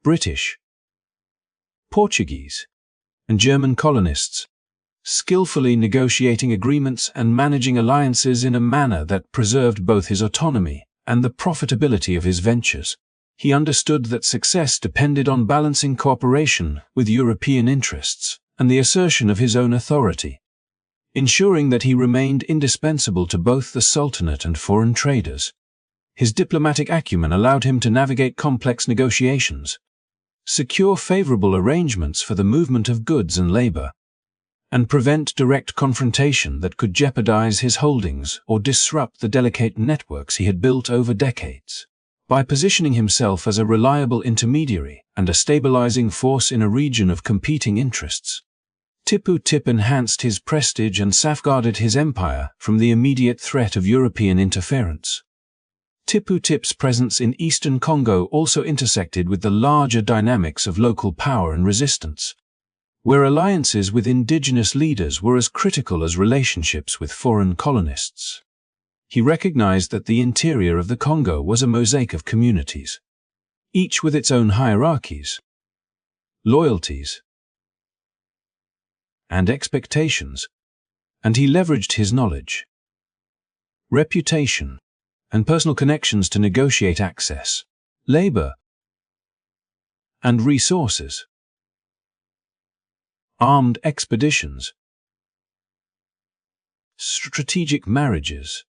British, Portuguese, and German colonists, skillfully negotiating agreements and managing alliances in a manner that preserved both his autonomy and the profitability of his ventures. He understood that success depended on balancing cooperation with European interests and the assertion of his own authority, ensuring that he remained indispensable to both the Sultanate and foreign traders. His diplomatic acumen allowed him to navigate complex negotiations, secure favorable arrangements for the movement of goods and labor, and prevent direct confrontation that could jeopardize his holdings or disrupt the delicate networks he had built over decades. By positioning himself as a reliable intermediary and a stabilizing force in a region of competing interests, Tippu Tip enhanced his prestige and safeguarded his empire from the immediate threat of European interference. Tippu Tip's presence in Eastern Congo also intersected with the larger dynamics of local power and resistance. where alliances with indigenous leaders were as critical as relationships with foreign colonists. He recognized that the interior of the Congo was a mosaic of communities, each with its own hierarchies, loyalties, and expectations, and he leveraged his knowledge, reputation, and personal connections to negotiate access, labor, and resources. Armed expeditions, strategic marriages,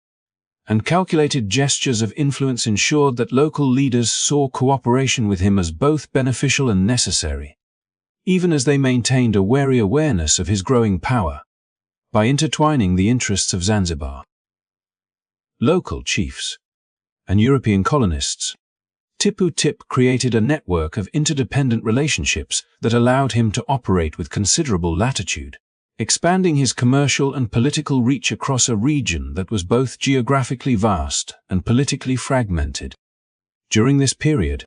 and calculated gestures of influence ensured that local leaders saw cooperation with him as both beneficial and necessary, even as they maintained a wary awareness of his growing power. By intertwining the interests of Zanzibar, local chiefs, and European colonists, Tippu Tip created a network of interdependent relationships that allowed him to operate with considerable latitude, expanding his commercial and political reach across a region that was both geographically vast and politically fragmented. During this period,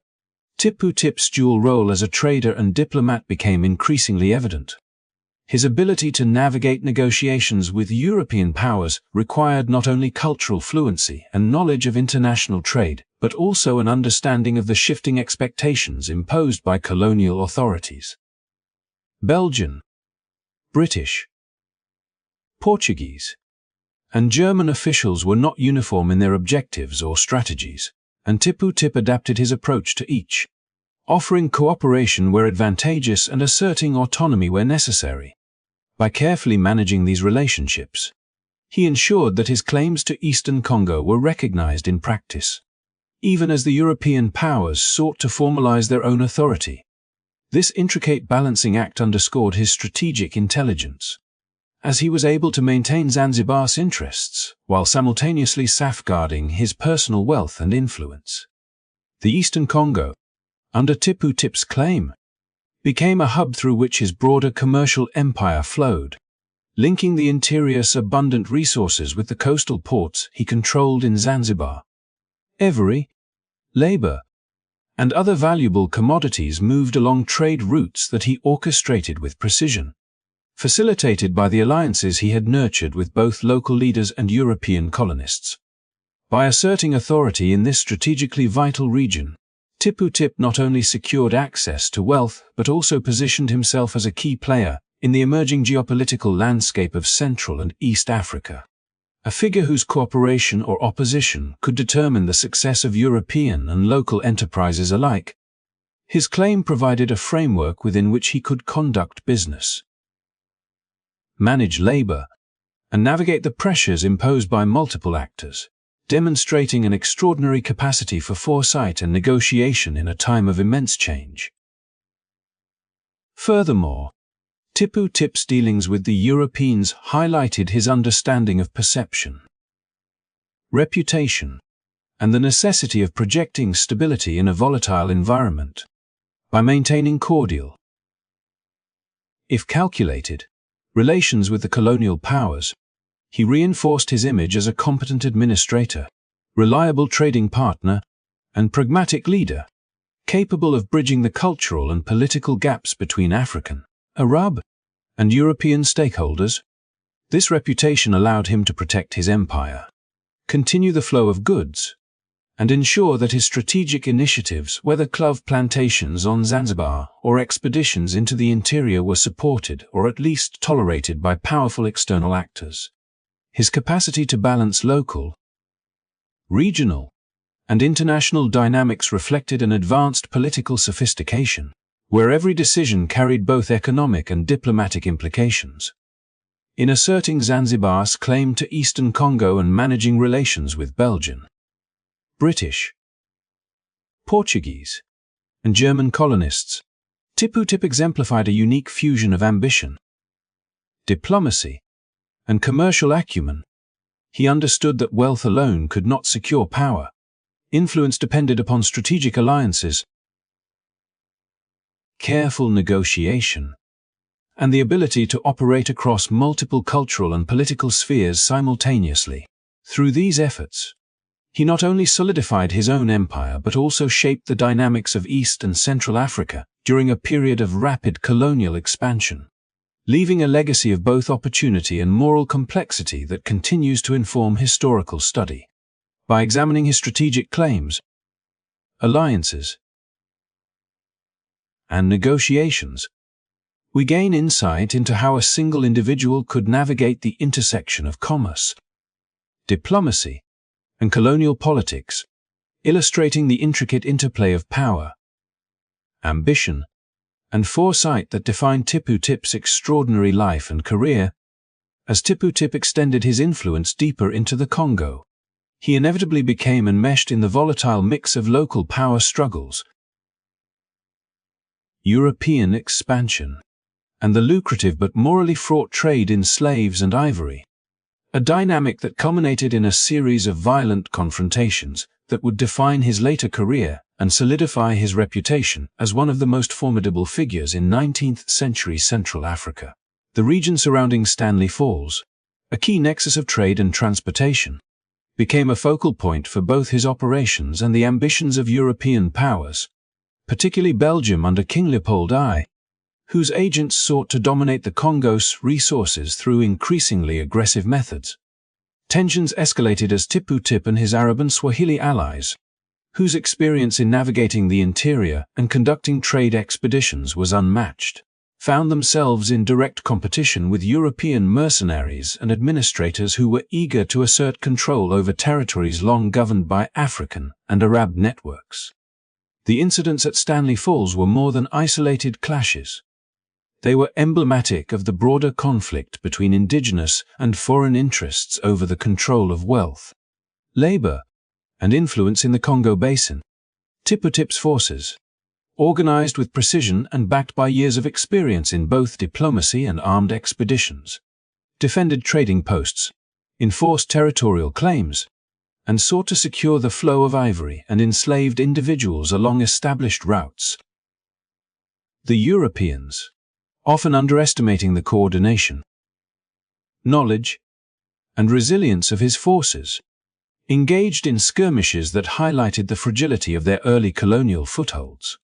Tippu Tip's dual role as a trader and diplomat became increasingly evident. His ability to navigate negotiations with European powers required not only cultural fluency and knowledge of international trade, but also an understanding of the shifting expectations imposed by colonial authorities. Belgian, British, Portuguese, and German officials were not uniform in their objectives or strategies, and Tippu Tip adapted his approach to each, offering cooperation where advantageous and asserting autonomy where necessary. By carefully managing these relationships, he ensured that his claims to Eastern Congo were recognized in practice, even as the European powers sought to formalize their own authority. This intricate balancing act underscored his strategic intelligence, as he was able to maintain Zanzibar's interests while simultaneously safeguarding his personal wealth and influence. The Eastern Congo, under Tippu Tip's claim, became a hub through which his broader commercial empire flowed, linking the interior's abundant resources with the coastal ports he controlled in Zanzibar. Ivory, labor, and other valuable commodities moved along trade routes that he orchestrated with precision, facilitated by the alliances he had nurtured with both local leaders and European colonists. By asserting authority in this strategically vital region, Tippu Tip not only secured access to wealth but also positioned himself as a key player in the emerging geopolitical landscape of Central and East Africa, a figure whose cooperation or opposition could determine the success of European and local enterprises alike. His claim provided a framework within which he could conduct business, manage labor, and navigate the pressures imposed by multiple actors, demonstrating an extraordinary capacity for foresight and negotiation in a time of immense change. Furthermore, Tippu Tip's dealings with the Europeans highlighted his understanding of perception, reputation, and the necessity of projecting stability in a volatile environment. By maintaining cordial, if calculated, relations with the colonial powers, he reinforced his image as a competent administrator, reliable trading partner, and pragmatic leader, capable of bridging the cultural and political gaps between African, Arab, and European stakeholders. This reputation allowed him to protect his empire, continue the flow of goods, and ensure that his strategic initiatives, whether clove plantations on Zanzibar or expeditions into the interior, were supported or at least tolerated by powerful external actors. His capacity to balance local, regional, and international dynamics reflected an advanced political sophistication, where every decision carried both economic and diplomatic implications. In asserting Zanzibar's claim to Eastern Congo and managing relations with Belgian, British, Portuguese, and German colonists, Tippu Tip exemplified a unique fusion of ambition, diplomacy, and commercial acumen. He understood that wealth alone could not secure power. Influence depended upon strategic alliances, careful negotiation, and the ability to operate across multiple cultural and political spheres simultaneously. Through these efforts, he not only solidified his own empire but also shaped the dynamics of East and Central Africa during a period of rapid colonial expansion. leaving a legacy of both opportunity and moral complexity that continues to inform historical study. By examining his strategic claims, alliances, and negotiations, we gain insight into how a single individual could navigate the intersection of commerce, diplomacy, and colonial politics, illustrating the intricate interplay of power, ambition, and foresight that defined Tippu Tip's extraordinary life and career. As Tippu Tip extended his influence deeper into the Congo, he inevitably became enmeshed in the volatile mix of local power struggles, European expansion, and the lucrative but morally fraught trade in slaves and ivory, a dynamic that culminated in a series of violent confrontations that would define his later career and solidify his reputation as one of the most formidable figures in 19th-century Central Africa. The region surrounding Stanley Falls, a key nexus of trade and transportation, became a focal point for both his operations and the ambitions of European powers, particularly Belgium under King Leopold I, whose agents sought to dominate the Congo's resources through increasingly aggressive methods. Tensions escalated as Tippu Tip and his Arab and Swahili allies, whose experience in navigating the interior and conducting trade expeditions was unmatched, found themselves in direct competition with European mercenaries and administrators who were eager to assert control over territories long governed by African and Arab networks. The incidents at Stanley Falls were more than isolated clashes. They were emblematic of the broader conflict between indigenous and foreign interests over the control of wealth, labor, and influence in the Congo Basin. Tippu Tip's forces, organized with precision and backed by years of experience in both diplomacy and armed expeditions, defended trading posts, enforced territorial claims, and sought to secure the flow of ivory and enslaved individuals along established routes. The Europeans, often underestimating the coordination, knowledge, and resilience of his forces, engaged in skirmishes that highlighted the fragility of their early colonial footholds,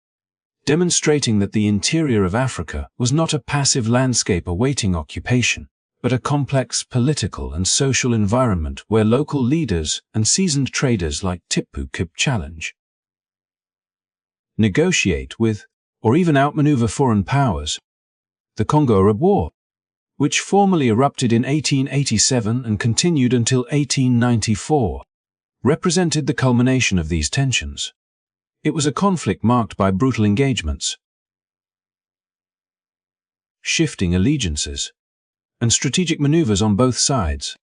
demonstrating that the interior of Africa was not a passive landscape awaiting occupation, but a complex political and social environment where local leaders and seasoned traders like Tippu Tip challenge, negotiate with, or even outmaneuver foreign powers. The Congo-Arab War, which formally erupted in 1887 and continued until 1894, represented the culmination of these tensions. It was a conflict marked by brutal engagements, shifting allegiances, and strategic maneuvers on both sides,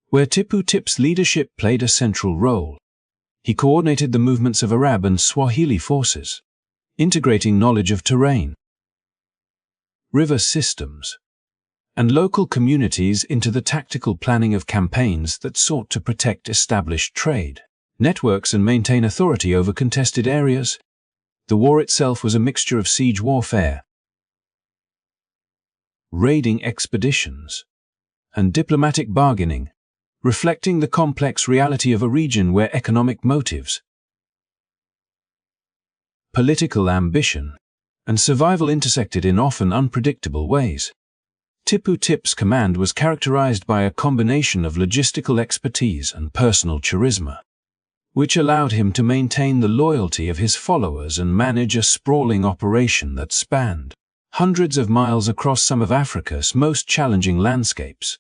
where Tippu Tip's leadership played a central role. He coordinated the movements of Arab and Swahili forces, integrating knowledge of terrain, river systems, and local communities into the tactical planning of campaigns that sought to protect established trade networks and maintain authority over contested areas. The war itself was a mixture of siege warfare, raiding expeditions, and diplomatic bargaining, reflecting the complex reality of a region where economic motives, political ambition, and survival intersected in often unpredictable ways. Tippu Tip's command was characterized by a combination of logistical expertise and personal charisma, which allowed him to maintain the loyalty of his followers and manage a sprawling operation that spanned hundreds of miles across some of Africa's most challenging landscapes.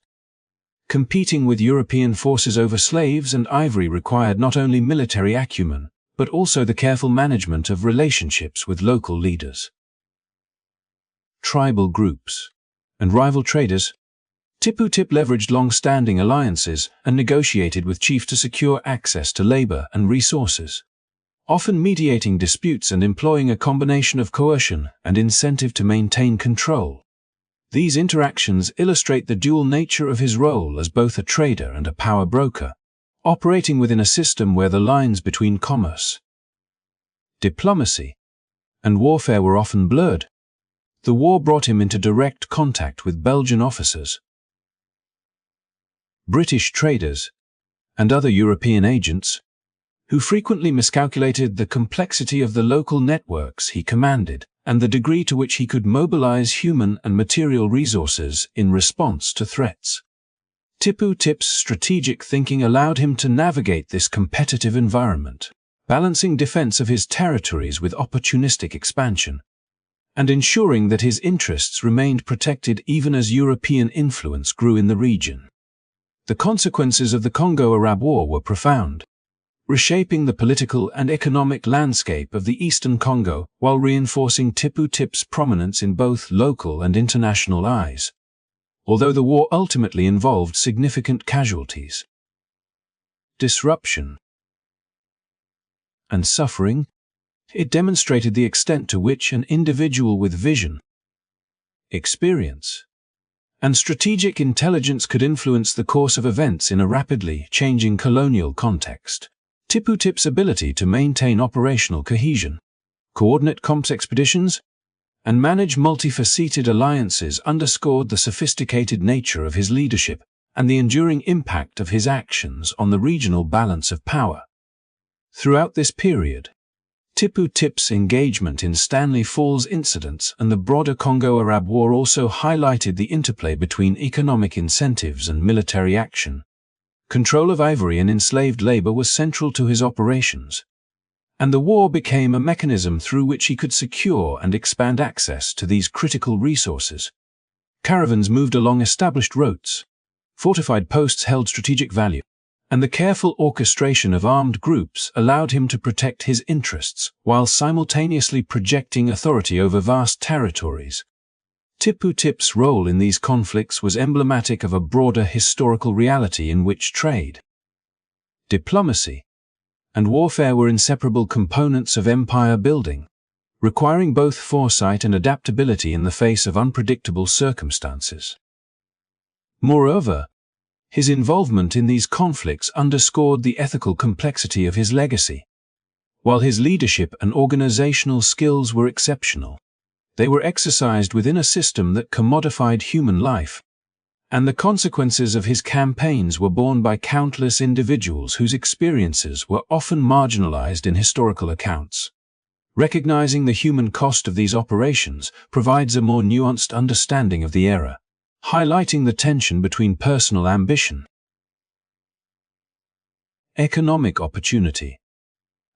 Competing with European forces over slaves and ivory required not only military acumen, but also the careful management of relationships with local leaders, tribal groups, and rival traders. Tippu Tip leveraged long-standing alliances and negotiated with chiefs to secure access to labor and resources, often mediating disputes and employing a combination of coercion and incentive to maintain control. These interactions illustrate the dual nature of his role as both a trader and a power broker, operating within a system where the lines between commerce, diplomacy, and warfare were often blurred. The war brought him into direct contact with Belgian officers, British traders, and other European agents, who frequently miscalculated the complexity of the local networks he commanded and the degree to which he could mobilize human and material resources in response to threats. Tippu Tip's strategic thinking allowed him to navigate this competitive environment, balancing defense of his territories with opportunistic expansion, and ensuring that his interests remained protected even as European influence grew in the region. The consequences of the Congo-Arab War were profound, reshaping the political and economic landscape of the Eastern Congo while reinforcing Tippu Tip's prominence in both local and international eyes, although the war ultimately involved significant casualties, disruption, and suffering. It demonstrated the extent to which an individual with vision, experience, and strategic intelligence could influence the course of events in a rapidly changing colonial context. Tippu Tip's ability to maintain operational cohesion, coordinate complex expeditions, and manage multifaceted alliances underscored the sophisticated nature of his leadership and the enduring impact of his actions on the regional balance of power. Throughout this period, Tippu Tip's engagement in Stanley Falls incidents and the broader Congo-Arab War also highlighted the interplay between economic incentives and military action. Control of Ivory and enslaved labor was central to his operations, and the war became a mechanism through which he could secure and expand access to these critical resources. Caravans moved along established routes, fortified posts held strategic value, and the careful orchestration of armed groups allowed him to protect his interests while simultaneously projecting authority over vast territories. Tippu Tip's role in these conflicts was emblematic of a broader historical reality in which trade, diplomacy, and warfare were inseparable components of empire building, requiring both foresight and adaptability in the face of unpredictable circumstances. Moreover, his involvement in these conflicts underscored the ethical complexity of his legacy. While his leadership and organizational skills were exceptional, they were exercised within a system that commodified human life, and the consequences of his campaigns were borne by countless individuals whose experiences were often marginalized in historical accounts. Recognizing the human cost of these operations provides a more nuanced understanding of the era, highlighting the tension between personal ambition, economic opportunity,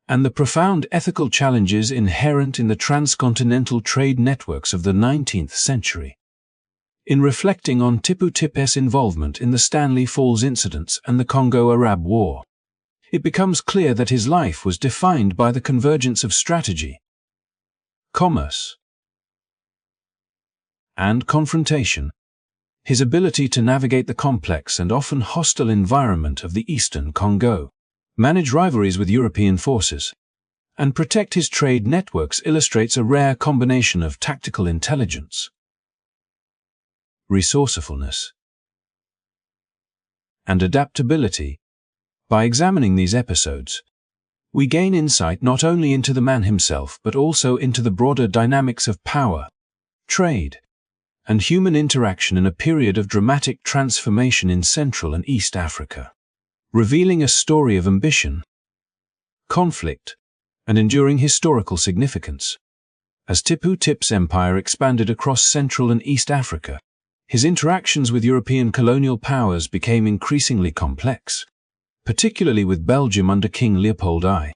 and the profound ethical challenges inherent in the transcontinental trade networks of the 19th century. In reflecting on Tippu Tip's involvement in the Stanley Falls incidents and the Congo-Arab War, it becomes clear that his life was defined by the convergence of strategy, commerce, and confrontation. His ability to navigate the complex and often hostile environment of the Eastern Congo, manage rivalries with European forces, and protect his trade networks illustrates a rare combination of tactical intelligence, resourcefulness, and adaptability. By examining these episodes, we gain insight not only into the man himself but also into the broader dynamics of power, trade, and human interaction in a period of dramatic transformation in Central and East Africa, revealing a story of ambition, conflict, and enduring historical significance. As Tippu Tip's empire expanded across Central and East Africa, his interactions with European colonial powers became increasingly complex, particularly with Belgium under King Leopold I,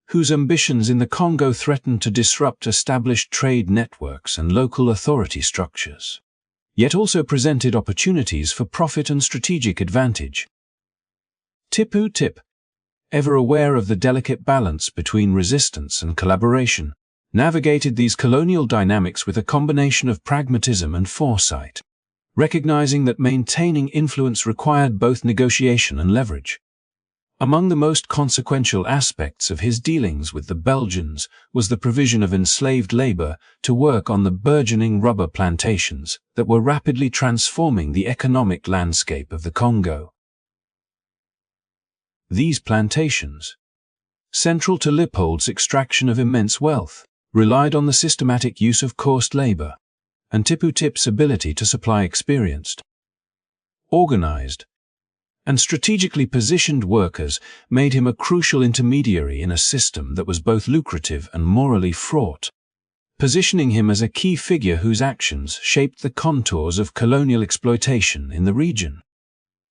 whose ambitions in the Congo threatened to disrupt established trade networks and local authority structures, yet also presented opportunities for profit and strategic advantage. Tippu Tip, ever aware of the delicate balance between resistance and collaboration, navigated these colonial dynamics with a combination of pragmatism and foresight, recognizing that maintaining influence required both negotiation and leverage. Among the most consequential aspects of his dealings with the Belgians was the provision of enslaved labor to work on the burgeoning rubber plantations that were rapidly transforming the economic landscape of the Congo. These plantations, central to Leopold's extraction of immense wealth, relied on the systematic use of coarse labor, and Tippu Tip's ability to supply experienced, organized, and strategically positioned workers made him a crucial intermediary in a system that was both lucrative and morally fraught. positioning him as a key figure whose actions shaped the contours of colonial exploitation in the region.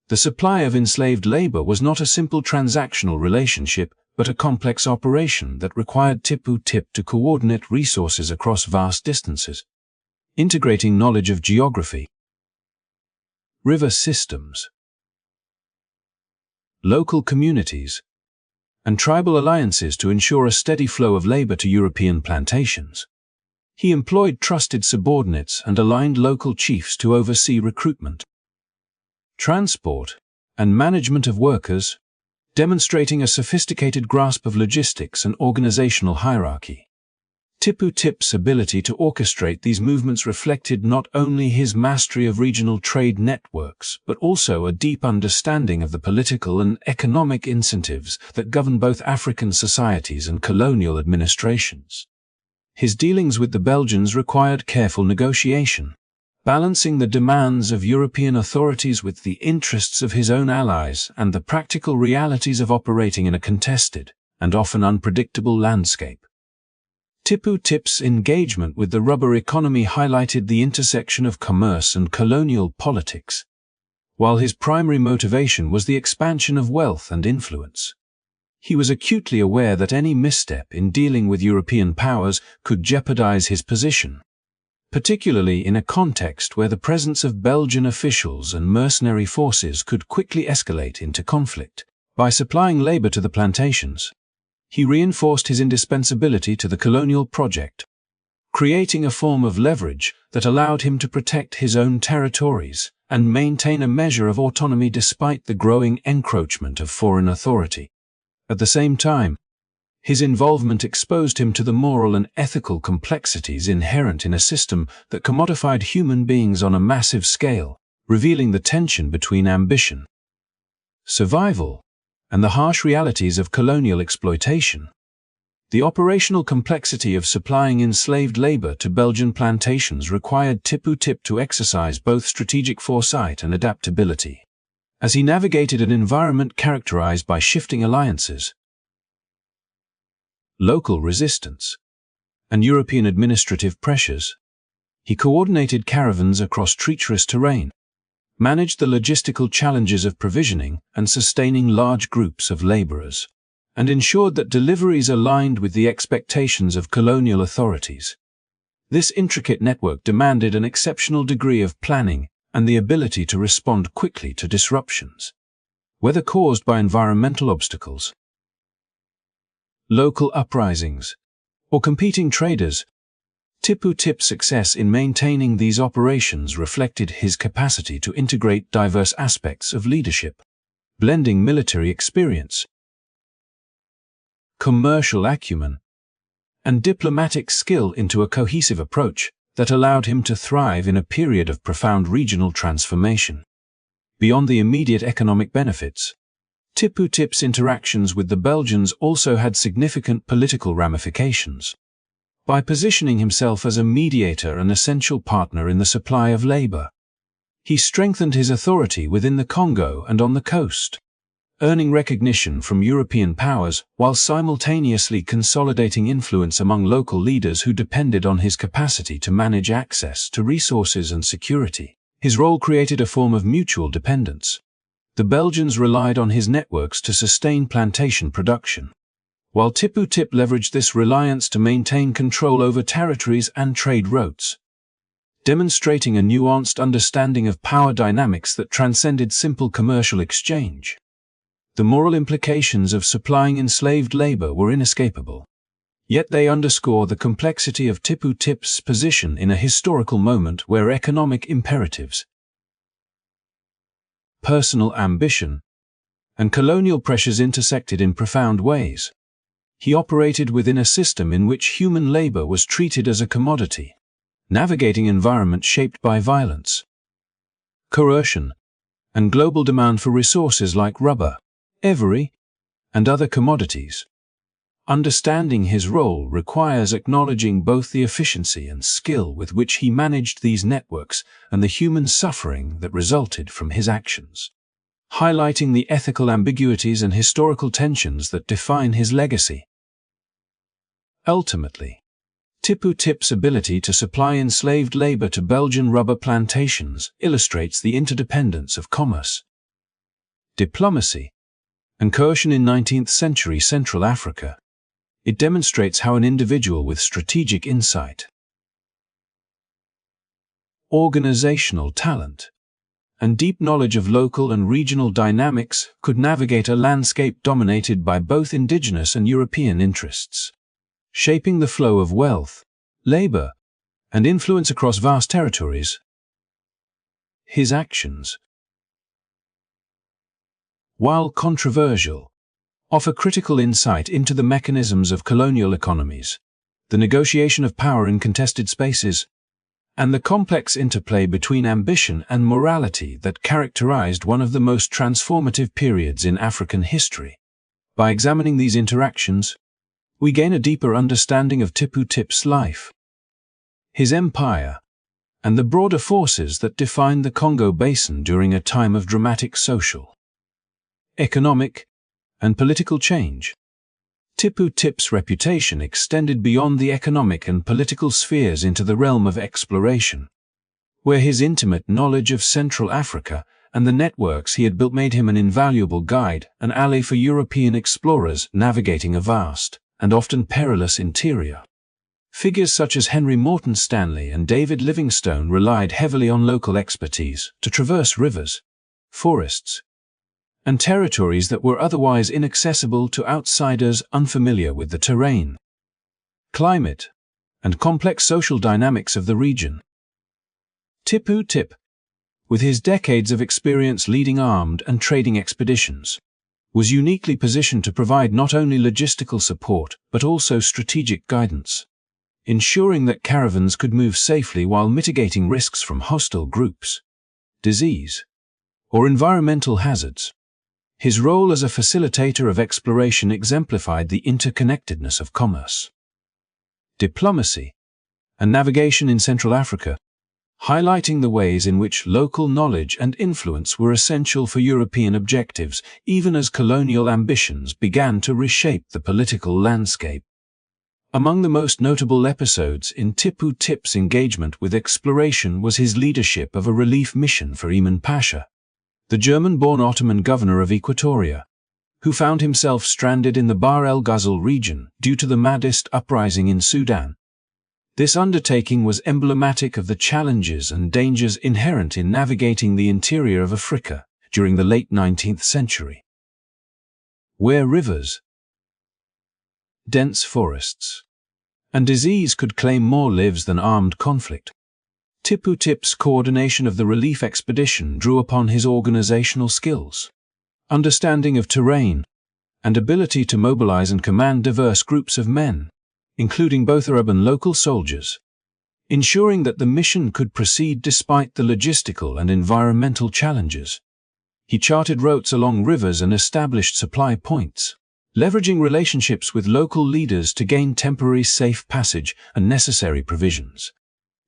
The supply of enslaved labor was not a simple transactional relationship, but a complex operation that required Tippu Tip to coordinate resources across vast distances, integrating knowledge of geography, river systems, local communities, and tribal alliances to ensure a steady flow of labor to European plantations. He employed trusted subordinates and aligned local chiefs to oversee recruitment, transport, and management of workers, demonstrating a sophisticated grasp of logistics and organizational hierarchy. Tippu Tip's ability to orchestrate these movements reflected not only his mastery of regional trade networks, but also a deep understanding of the political and economic incentives that govern both African societies and colonial administrations. His dealings with the Belgians required careful negotiation, balancing the demands of European authorities with the interests of his own allies and the practical realities of operating in a contested and often unpredictable landscape. Tippu Tip's engagement with the rubber economy highlighted the intersection of commerce and colonial politics, while his primary motivation was the expansion of wealth and influence. He was acutely aware that any misstep in dealing with European powers could jeopardize his position, particularly in a context where the presence of Belgian officials and mercenary forces could quickly escalate into conflict. By supplying labor to the plantations, he reinforced his indispensability to the colonial project, creating a form of leverage that allowed him to protect his own territories and maintain a measure of autonomy despite the growing encroachment of foreign authority. At the same time, his involvement exposed him to the moral and ethical complexities inherent in a system that commodified human beings on a massive scale, revealing the tension between ambition, survival, and the harsh realities of colonial exploitation. The operational complexity of supplying enslaved labor to Belgian plantations required Tippu Tip to exercise both strategic foresight and adaptability, as he navigated an environment characterized by shifting alliances, local resistance, and European administrative pressures. He coordinated caravans across treacherous terrain, managed the logistical challenges of provisioning and sustaining large groups of laborers, and ensured that deliveries aligned with the expectations of colonial authorities. This intricate network demanded an exceptional degree of planning and the ability to respond quickly to disruptions, whether caused by environmental obstacles, local uprisings, or competing traders. Tippu Tip's success in maintaining these operations reflected his capacity to integrate diverse aspects of leadership, blending military experience, commercial acumen, and diplomatic skill into a cohesive approach that allowed him to thrive in a period of profound regional transformation. Beyond the immediate economic benefits, Tippu Tip's interactions with the Belgians also had significant political ramifications. By positioning himself as a mediator and essential partner in the supply of labor, he strengthened his authority within the Congo and on the coast, earning recognition from European powers while simultaneously consolidating influence among local leaders who depended on his capacity to manage access to resources and security. His role created a form of mutual dependence. The Belgians relied on his networks to sustain plantation production, while Tippu Tip leveraged this reliance to maintain control over territories and trade routes, demonstrating a nuanced understanding of power dynamics that transcended simple commercial exchange. The moral implications of supplying enslaved labor were inescapable, yet they underscore the complexity of Tippu Tip's position in a historical moment where economic imperatives, personal ambition, and colonial pressures intersected in profound ways. He operated within a system in which human labor was treated as a commodity, navigating environments shaped by violence, coercion, and global demand for resources like rubber, ivory, and other commodities. Understanding his role requires acknowledging both the efficiency and skill with which he managed these networks and the human suffering that resulted from his actions, highlighting the ethical ambiguities and historical tensions that define his legacy. Ultimately, Tippu Tip's ability to supply enslaved labor to Belgian rubber plantations illustrates the interdependence of commerce. Diplomacy. Incursion in 19th-century Central Africa. It demonstrates how an individual with strategic insight, organizational talent, and deep knowledge of local and regional dynamics could navigate a landscape dominated by both indigenous and European interests, shaping the flow of wealth, labor, and influence across vast territories. His actions, while controversial, offer critical insight into the mechanisms of colonial economies, the negotiation of power in contested spaces, and the complex interplay between ambition and morality that characterized one of the most transformative periods in African history. By examining these interactions, we gain a deeper understanding of Tippu Tip's life, his empire, and the broader forces that defined the Congo Basin during a time of dramatic social, economic, and political change. Tippu Tip's reputation extended beyond the economic and political spheres into the realm of exploration, where his intimate knowledge of Central Africa and the networks he had built made him an invaluable guide, an ally for European explorers navigating a vast and often perilous interior. Figures such as Henry Morton Stanley and David Livingstone relied heavily on local expertise to traverse rivers, forests, and territories that were otherwise inaccessible to outsiders unfamiliar with the terrain, climate, and complex social dynamics of the region. Tippu Tip, with his decades of experience leading armed and trading expeditions, was uniquely positioned to provide not only logistical support but also strategic guidance, ensuring that caravans could move safely while mitigating risks from hostile groups, disease, or environmental hazards. His role as a facilitator of exploration exemplified the interconnectedness of commerce, diplomacy, and navigation in Central Africa, highlighting the ways in which local knowledge and influence were essential for European objectives, even as colonial ambitions began to reshape the political landscape. Among the most notable episodes in Tippu Tip's engagement with exploration was his leadership of a relief mission for Emin Pasha, the German-born Ottoman governor of Equatoria, who found himself stranded in the Bahr el Ghazal region due to the Mahdist uprising in Sudan. This undertaking was emblematic of the challenges and dangers inherent in navigating the interior of Africa during the late 19th century, where rivers, dense forests, and disease could claim more lives than armed conflict. Tippu Tip's coordination of the relief expedition drew upon his organizational skills, understanding of terrain, and ability to mobilize and command diverse groups of men, including both Arab and local soldiers, ensuring that the mission could proceed despite the logistical and environmental challenges. He charted routes along rivers and established supply points, leveraging relationships with local leaders to gain temporary safe passage and necessary provisions,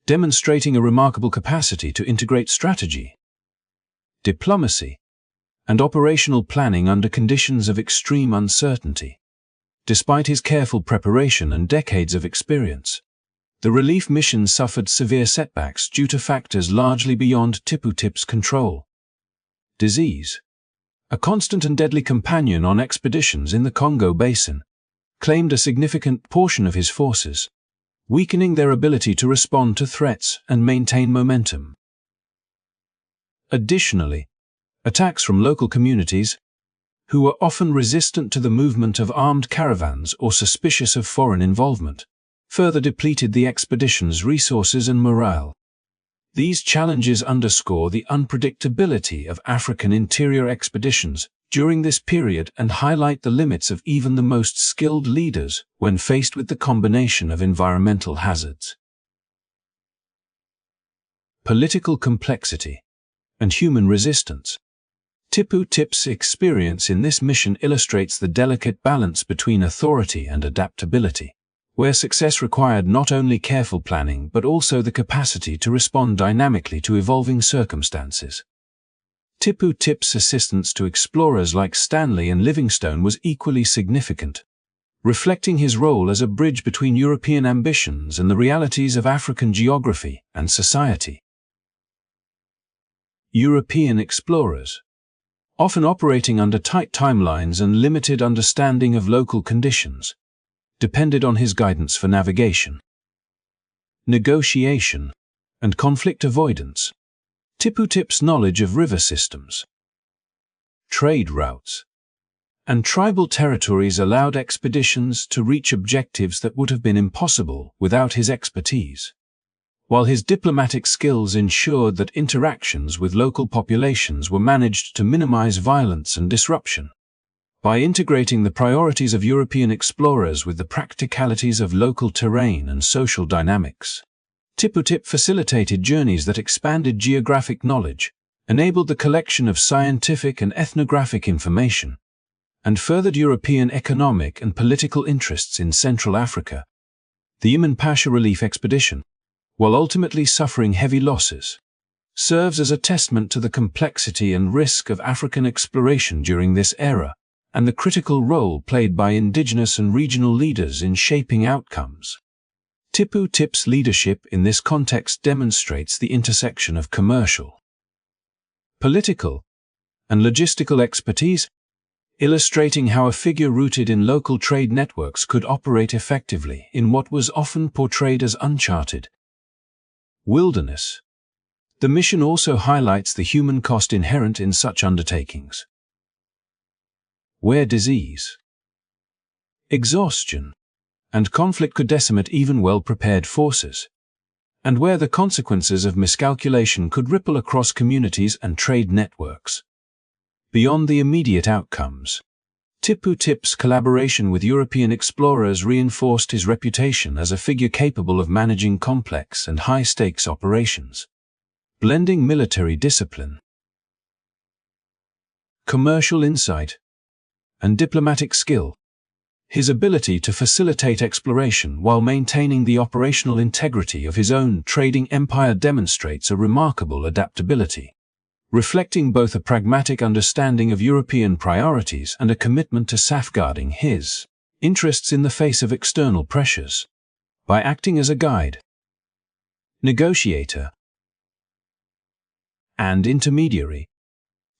demonstrating a remarkable capacity to integrate strategy, diplomacy, and operational planning under conditions of extreme uncertainty. Despite his careful preparation and decades of experience, the relief mission suffered severe setbacks due to factors largely beyond Tippu Tip's control. Disease, a constant and deadly companion on expeditions in the Congo Basin, claimed a significant portion of his forces, weakening their ability to respond to threats and maintain momentum. Additionally, attacks from local communities, who were often resistant to the movement of armed caravans or suspicious of foreign involvement, further depleted the expedition's resources and morale. These challenges underscore the unpredictability of African interior expeditions during this period and highlight the limits of even the most skilled leaders when faced with the combination of environmental hazards, political complexity, and human resistance. Tippu Tip's experience in this mission illustrates the delicate balance between authority and adaptability, where success required not only careful planning but also the capacity to respond dynamically to evolving circumstances. Tippu Tip's assistance to explorers like Stanley and Livingstone was equally significant, reflecting his role as a bridge between European ambitions and the realities of African geography and society. European explorers, often operating under tight timelines and limited understanding of local conditions, depended on his guidance for navigation, negotiation, and conflict avoidance. Tippu Tip's knowledge of river systems, trade routes, and tribal territories allowed expeditions to reach objectives that would have been impossible without his expertise, while his diplomatic skills ensured that interactions with local populations were managed to minimize violence and disruption. By integrating the priorities of European explorers with the practicalities of local terrain and social dynamics, Tippu Tip facilitated journeys that expanded geographic knowledge, enabled the collection of scientific and ethnographic information, and furthered European economic and political interests in Central Africa. The Iman Pasha relief expedition, while ultimately suffering heavy losses, serves as a testament to the complexity and risk of African exploration during this era, and the critical role played by indigenous and regional leaders in shaping outcomes. Tippu Tip's leadership in this context demonstrates the intersection of commercial, political, and logistical expertise, illustrating how a figure rooted in local trade networks could operate effectively in what was often portrayed as uncharted wilderness. The mission also highlights the human cost inherent in such undertakings, where disease, exhaustion, and conflict could decimate even well-prepared forces, and where the consequences of miscalculation could ripple across communities and trade networks. Beyond the immediate outcomes, Tippu Tip's collaboration with European explorers reinforced his reputation as a figure capable of managing complex and high-stakes operations, blending military discipline, commercial insight, and diplomatic skill. His ability to facilitate exploration while maintaining the operational integrity of his own trading empire demonstrates a remarkable adaptability, reflecting both a pragmatic understanding of European priorities and a commitment to safeguarding his interests in the face of external pressures. By acting as a guide, negotiator, and intermediary,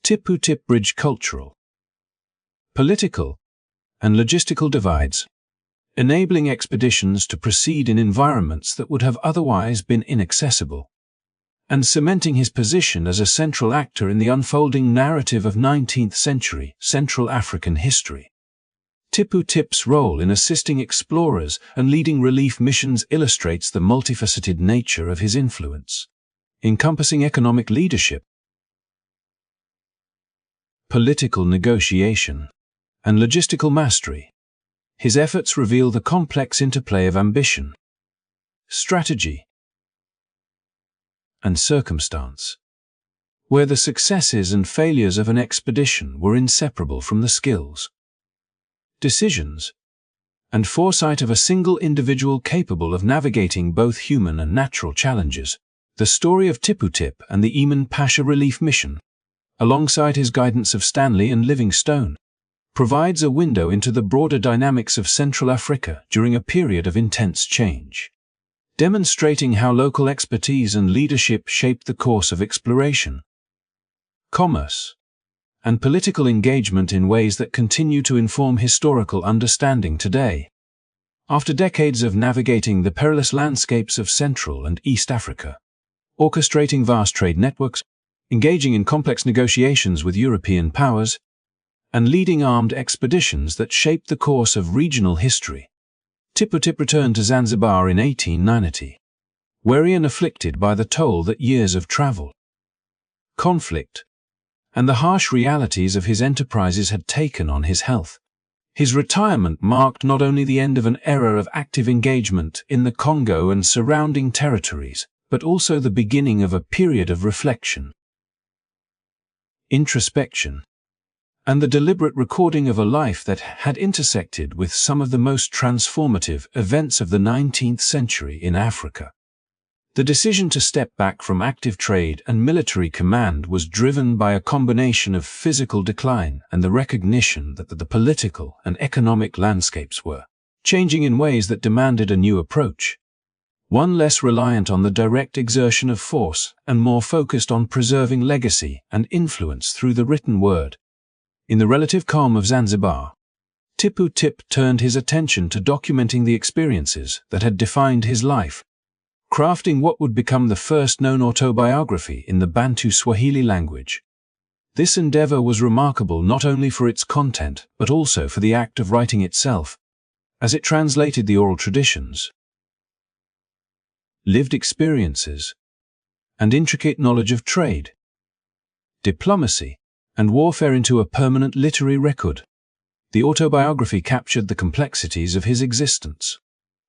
Tippu Tip bridged cultural, political, and logistical divides, enabling expeditions to proceed in environments that would have otherwise been inaccessible, and cementing his position as a central actor in the unfolding narrative of 19th-century Central African history. Tippu Tip's role in assisting explorers and leading relief missions illustrates the multifaceted nature of his influence, encompassing economic leadership, political negotiation, and logistical mastery. His efforts reveal the complex interplay of ambition, strategy, and circumstance, where the successes and failures of an expedition were inseparable from the skills, decisions, and foresight of a single individual capable of navigating both human and natural challenges. The story of Tippu Tip and the Iman Pasha relief mission, alongside his guidance of Stanley and Livingstone, provides a window into the broader dynamics of Central Africa during a period of intense change, demonstrating how local expertise and leadership shaped the course of exploration, commerce, and political engagement in ways that continue to inform historical understanding today. After decades of navigating the perilous landscapes of Central and East Africa, orchestrating vast trade networks, engaging in complex negotiations with European powers, and leading armed expeditions that shaped the course of regional history, Tippu Tip returned to Zanzibar in 1890, weary and afflicted by the toll that years of travel, conflict, and the harsh realities of his enterprises had taken on his health. His retirement marked not only the end of an era of active engagement in the Congo and surrounding territories, but also the beginning of a period of reflection, introspection, and the deliberate recording of a life that had intersected with some of the most transformative events of the 19th century in Africa. The decision to step back from active trade and military command was driven by a combination of physical decline and the recognition that the political and economic landscapes were changing in ways that demanded a new approach, one less reliant on the direct exertion of force and more focused on preserving legacy and influence through the written word. In the relative calm of Zanzibar, Tippu Tip turned his attention to documenting the experiences that had defined his life, crafting what would become the first known autobiography in the Bantu Swahili language. This endeavor was remarkable not only for its content but also for the act of writing itself, as it translated the oral traditions, lived experiences, and intricate knowledge of trade, diplomacy, and warfare into a permanent literary record. The autobiography captured the complexities of his existence.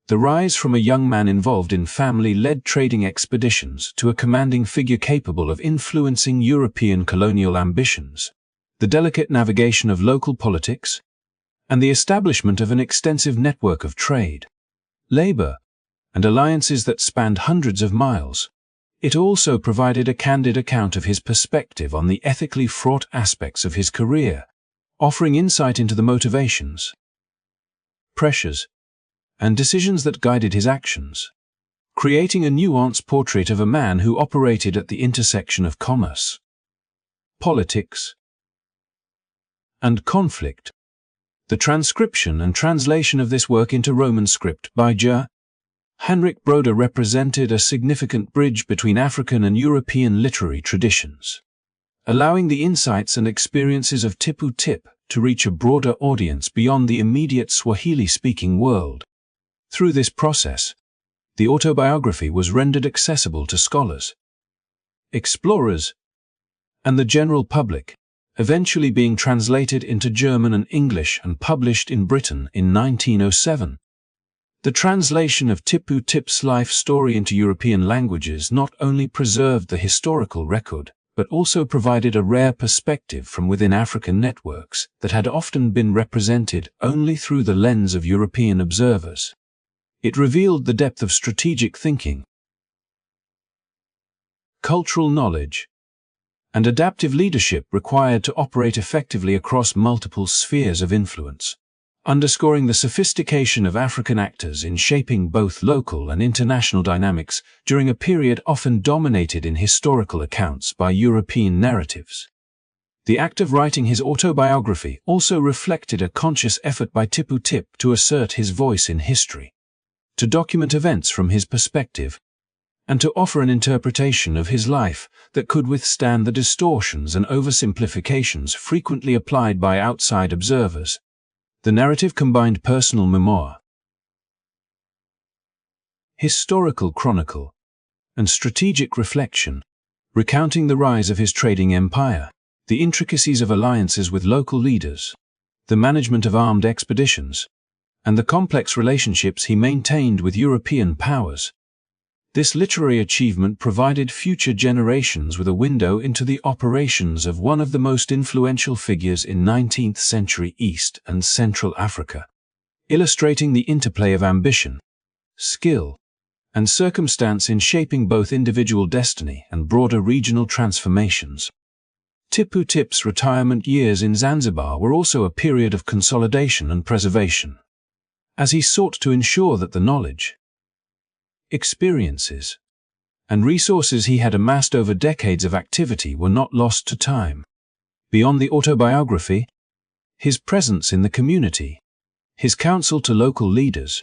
The rise from a young man involved in family-led trading expeditions to a commanding figure capable of influencing European colonial ambitions, the delicate navigation of local politics, and the establishment of an extensive network of trade, labor, and alliances that spanned hundreds of miles. It also provided a candid account of his perspective on the ethically fraught aspects of his career, offering insight into the motivations, pressures, and decisions that guided his actions, creating a nuanced portrait of a man who operated at the intersection of commerce, politics, and conflict. The transcription and translation of this work into Roman script by J. Heinrich Broder represented a significant bridge between African and European literary traditions, allowing the insights and experiences of Tippu Tip to reach a broader audience beyond the immediate Swahili-speaking world. Through this process, the autobiography was rendered accessible to scholars, explorers, and the general public, eventually being translated into German and English and published in Britain in 1907. The translation of Tippu Tip's life story into European languages not only preserved the historical record, but also provided a rare perspective from within African networks that had often been represented only through the lens of European observers. It revealed the depth of strategic thinking, cultural knowledge, and adaptive leadership required to operate effectively across multiple spheres of influence, underscoring the sophistication of African actors in shaping both local and international dynamics during a period often dominated in historical accounts by European narratives. The act of writing his autobiography also reflected a conscious effort by Tippu Tip to assert his voice in history, to document events from his perspective, and to offer an interpretation of his life that could withstand the distortions and oversimplifications frequently applied by outside observers. The narrative combined personal memoir, historical chronicle, and strategic reflection, recounting the rise of his trading empire, the intricacies of alliances with local leaders, the management of armed expeditions, and the complex relationships he maintained with European powers. This literary achievement provided future generations with a window into the operations of one of the most influential figures in 19th-century East and Central Africa, illustrating the interplay of ambition, skill, and circumstance in shaping both individual destiny and broader regional transformations. Tippu Tip's retirement years in Zanzibar were also a period of consolidation and preservation, as he sought to ensure that the knowledge, experiences, and resources he had amassed over decades of activity were not lost to time. Beyond the autobiography, his presence in the community, his counsel to local leaders,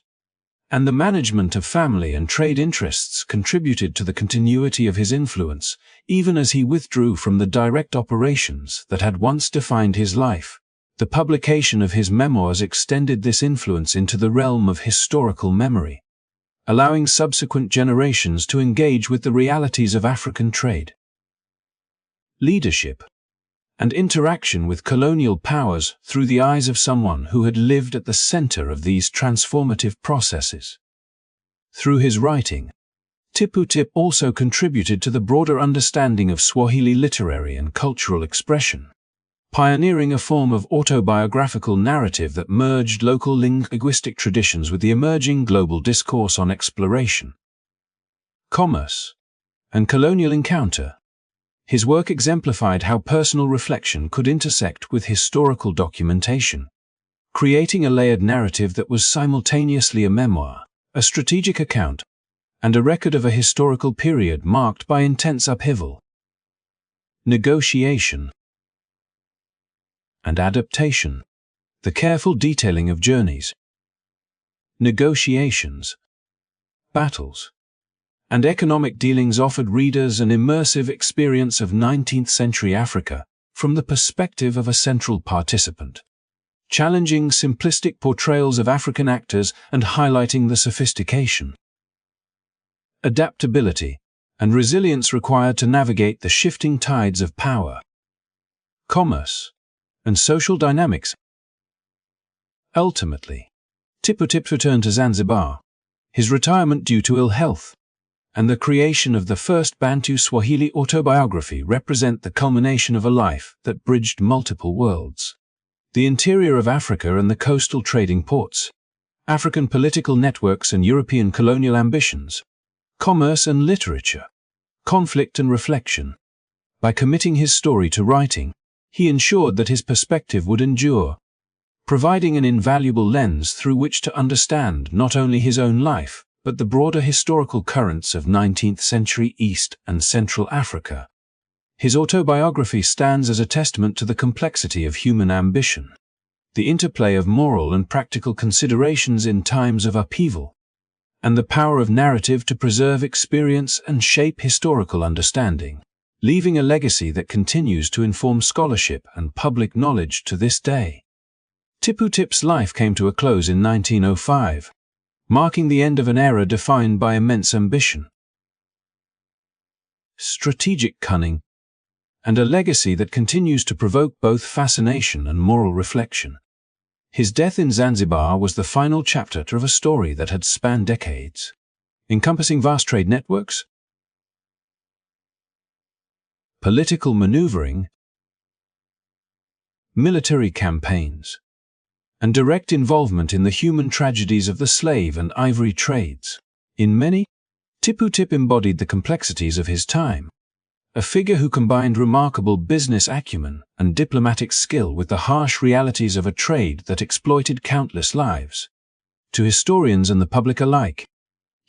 and the management of family and trade interests contributed to the continuity of his influence, even as he withdrew from the direct operations that had once defined his life. The publication of his memoirs extended this influence into the realm of historical memory, allowing subsequent generations to engage with the realities of African trade, leadership, and interaction with colonial powers through the eyes of someone who had lived at the center of these transformative processes. Through his writing, Tippu Tip also contributed to the broader understanding of Swahili literary and cultural expression, pioneering a form of autobiographical narrative that merged local linguistic traditions with the emerging global discourse on exploration, commerce, and colonial encounter. His work exemplified how personal reflection could intersect with historical documentation, creating a layered narrative that was simultaneously a memoir, a strategic account, and a record of a historical period marked by intense upheaval, negotiation, and adaptation. The careful detailing of journeys, negotiations, battles, and economic dealings offered readers an immersive experience of 19th-century Africa from the perspective of a central participant, challenging simplistic portrayals of African actors and highlighting the sophistication, adaptability, and resilience required to navigate the shifting tides of power, commerce, and social dynamics. Ultimately, Tippu Tip returned to Zanzibar, his retirement due to ill health, and the creation of the first Bantu Swahili autobiography represent the culmination of a life that bridged multiple worlds. The interior of Africa and the coastal trading ports, African political networks and European colonial ambitions, commerce and literature, conflict and reflection. By committing his story to writing, he ensured that his perspective would endure, providing an invaluable lens through which to understand not only his own life, but the broader historical currents of 19th-century East and Central Africa. His autobiography stands as a testament to the complexity of human ambition, the interplay of moral and practical considerations in times of upheaval, and the power of narrative to preserve experience and shape historical understanding, leaving a legacy that continues to inform scholarship and public knowledge to this day. Tippu Tip's life came to a close in 1905, marking the end of an era defined by immense ambition, strategic cunning, and a legacy that continues to provoke both fascination and moral reflection. His death in Zanzibar was the final chapter of a story that had spanned decades, encompassing vast trade networks, political maneuvering, military campaigns, and direct involvement in the human tragedies of the slave and ivory trades. In many, Tippu Tip embodied the complexities of his time, a figure who combined remarkable business acumen and diplomatic skill with the harsh realities of a trade that exploited countless lives. To historians and the public alike,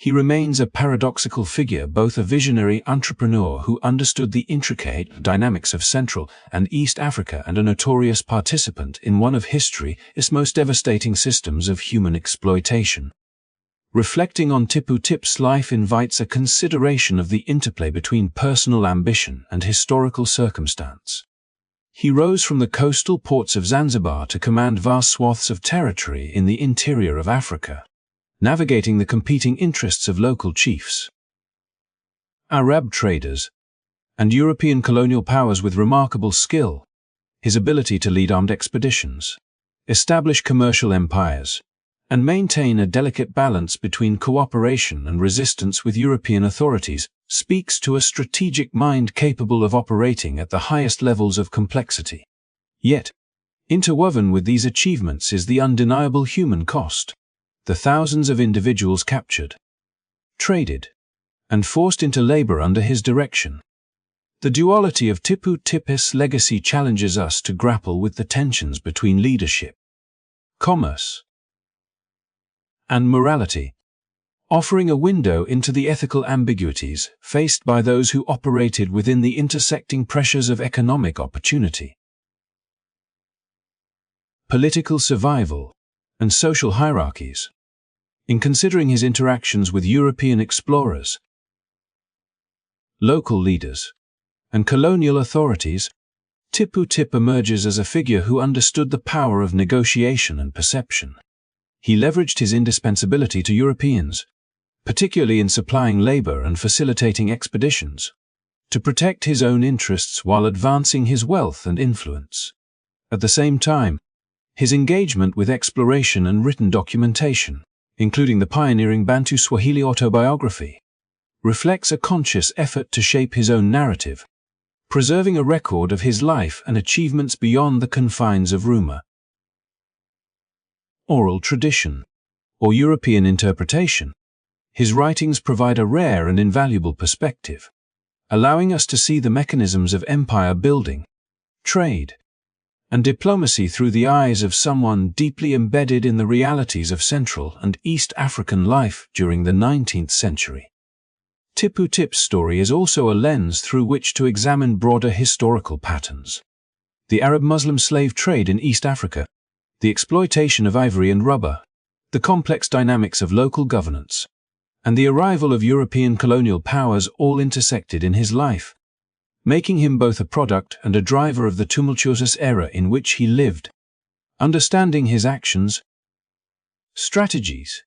he remains a paradoxical figure, both a visionary entrepreneur who understood the intricate dynamics of Central and East Africa and a notorious participant in one of history's most devastating systems of human exploitation. Reflecting on Tippu Tip's life invites a consideration of the interplay between personal ambition and historical circumstance. He rose from the coastal ports of Zanzibar to command vast swaths of territory in the interior of Africa, navigating the competing interests of local chiefs, Arab traders, and European colonial powers with remarkable skill. His ability to lead armed expeditions, establish commercial empires, and maintain a delicate balance between cooperation and resistance with European authorities speaks to a strategic mind capable of operating at the highest levels of complexity. Yet, interwoven with these achievements is the undeniable human cost. The thousands of individuals captured, traded, and forced into labor under his direction. The duality of Tippu Tip's legacy challenges us to grapple with the tensions between leadership, commerce, and morality, offering a window into the ethical ambiguities faced by those who operated within the intersecting pressures of economic opportunity, political survival, and social hierarchies. In considering his interactions with European explorers, local leaders, and colonial authorities, Tippu Tip emerges as a figure who understood the power of negotiation and perception. He leveraged his indispensability to Europeans, particularly in supplying labor and facilitating expeditions, to protect his own interests while advancing his wealth and influence. At the same time, his engagement with exploration and written documentation, including the pioneering Bantu Swahili autobiography, reflects a conscious effort to shape his own narrative, preserving a record of his life and achievements beyond the confines of rumor. Oral tradition, or European interpretation. His writings provide a rare and invaluable perspective, allowing us to see the mechanisms of empire building, trade, and diplomacy through the eyes of someone deeply embedded in the realities of Central and East African life during the 19th century. Tippu Tip's story is also a lens through which to examine broader historical patterns. The Arab-Muslim slave trade in East Africa, the exploitation of ivory and rubber, the complex dynamics of local governance, and the arrival of European colonial powers all intersected in his life, making him both a product and a driver of the tumultuous era in which he lived. Understanding his actions, strategies,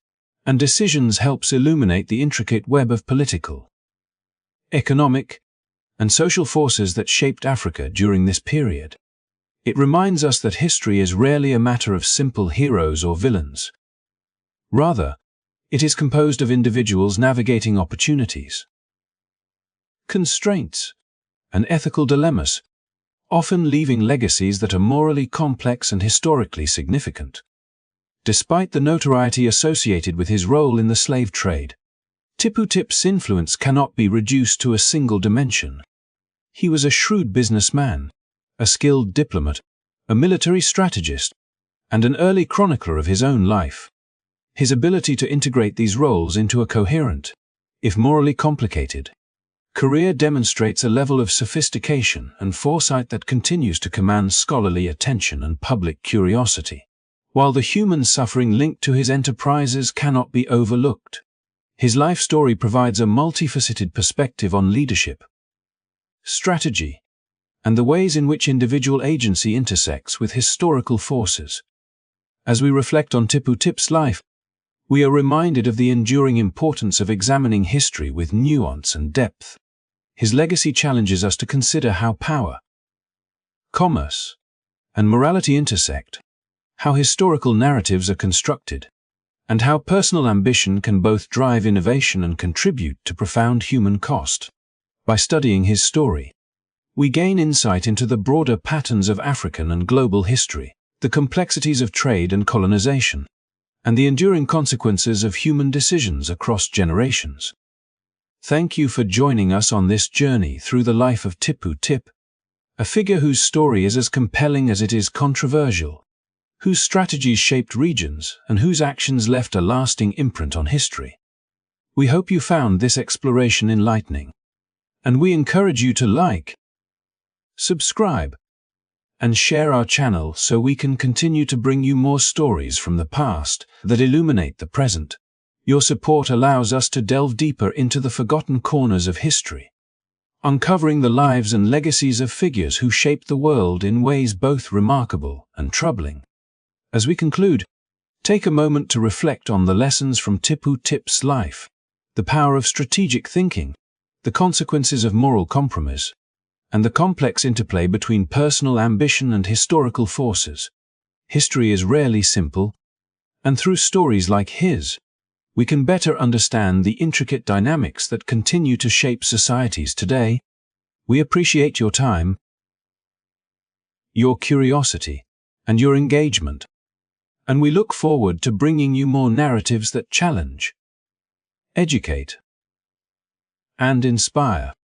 and decisions helps illuminate the intricate web of political, economic, and social forces that shaped Africa during this period. It reminds us that history is rarely a matter of simple heroes or villains. Rather, it is composed of individuals navigating opportunities, constraints, and ethical dilemmas, often leaving legacies that are morally complex and historically significant. Despite the notoriety associated with his role in the slave trade, Tippu Tip's influence cannot be reduced to a single dimension. He was a shrewd businessman, a skilled diplomat, a military strategist, and an early chronicler of his own life. His ability to integrate these roles into a coherent, if morally complicated, career demonstrates a level of sophistication and foresight that continues to command scholarly attention and public curiosity. While the human suffering linked to his enterprises cannot be overlooked, his life story provides a multifaceted perspective on leadership, strategy, and the ways in which individual agency intersects with historical forces. As we reflect on Tippu Tip's life, we are reminded of the enduring importance of examining history with nuance and depth. His legacy challenges us to consider how power, commerce, and morality intersect, how historical narratives are constructed, and how personal ambition can both drive innovation and contribute to profound human cost. By studying his story, we gain insight into the broader patterns of African and global history, the complexities of trade and colonization, and the enduring consequences of human decisions across generations. Thank you for joining us on this journey through the life of Tippu Tip, a figure whose story is as compelling as it is controversial, whose strategies shaped regions and whose actions left a lasting imprint on history. We hope you found this exploration enlightening, and we encourage you to like, subscribe, and share our channel so we can continue to bring you more stories from the past that illuminate the present. Your support allows us to delve deeper into the forgotten corners of history, uncovering the lives and legacies of figures who shaped the world in ways both remarkable and troubling. As we conclude, take a moment to reflect on the lessons from Tippu Tip's life, the power of strategic thinking, the consequences of moral compromise, and the complex interplay between personal ambition and historical forces. History is rarely simple, and through stories like his, we can better understand the intricate dynamics that continue to shape societies today. We appreciate your time, your curiosity, and your engagement, and we look forward to bringing you more narratives that challenge, educate, and inspire.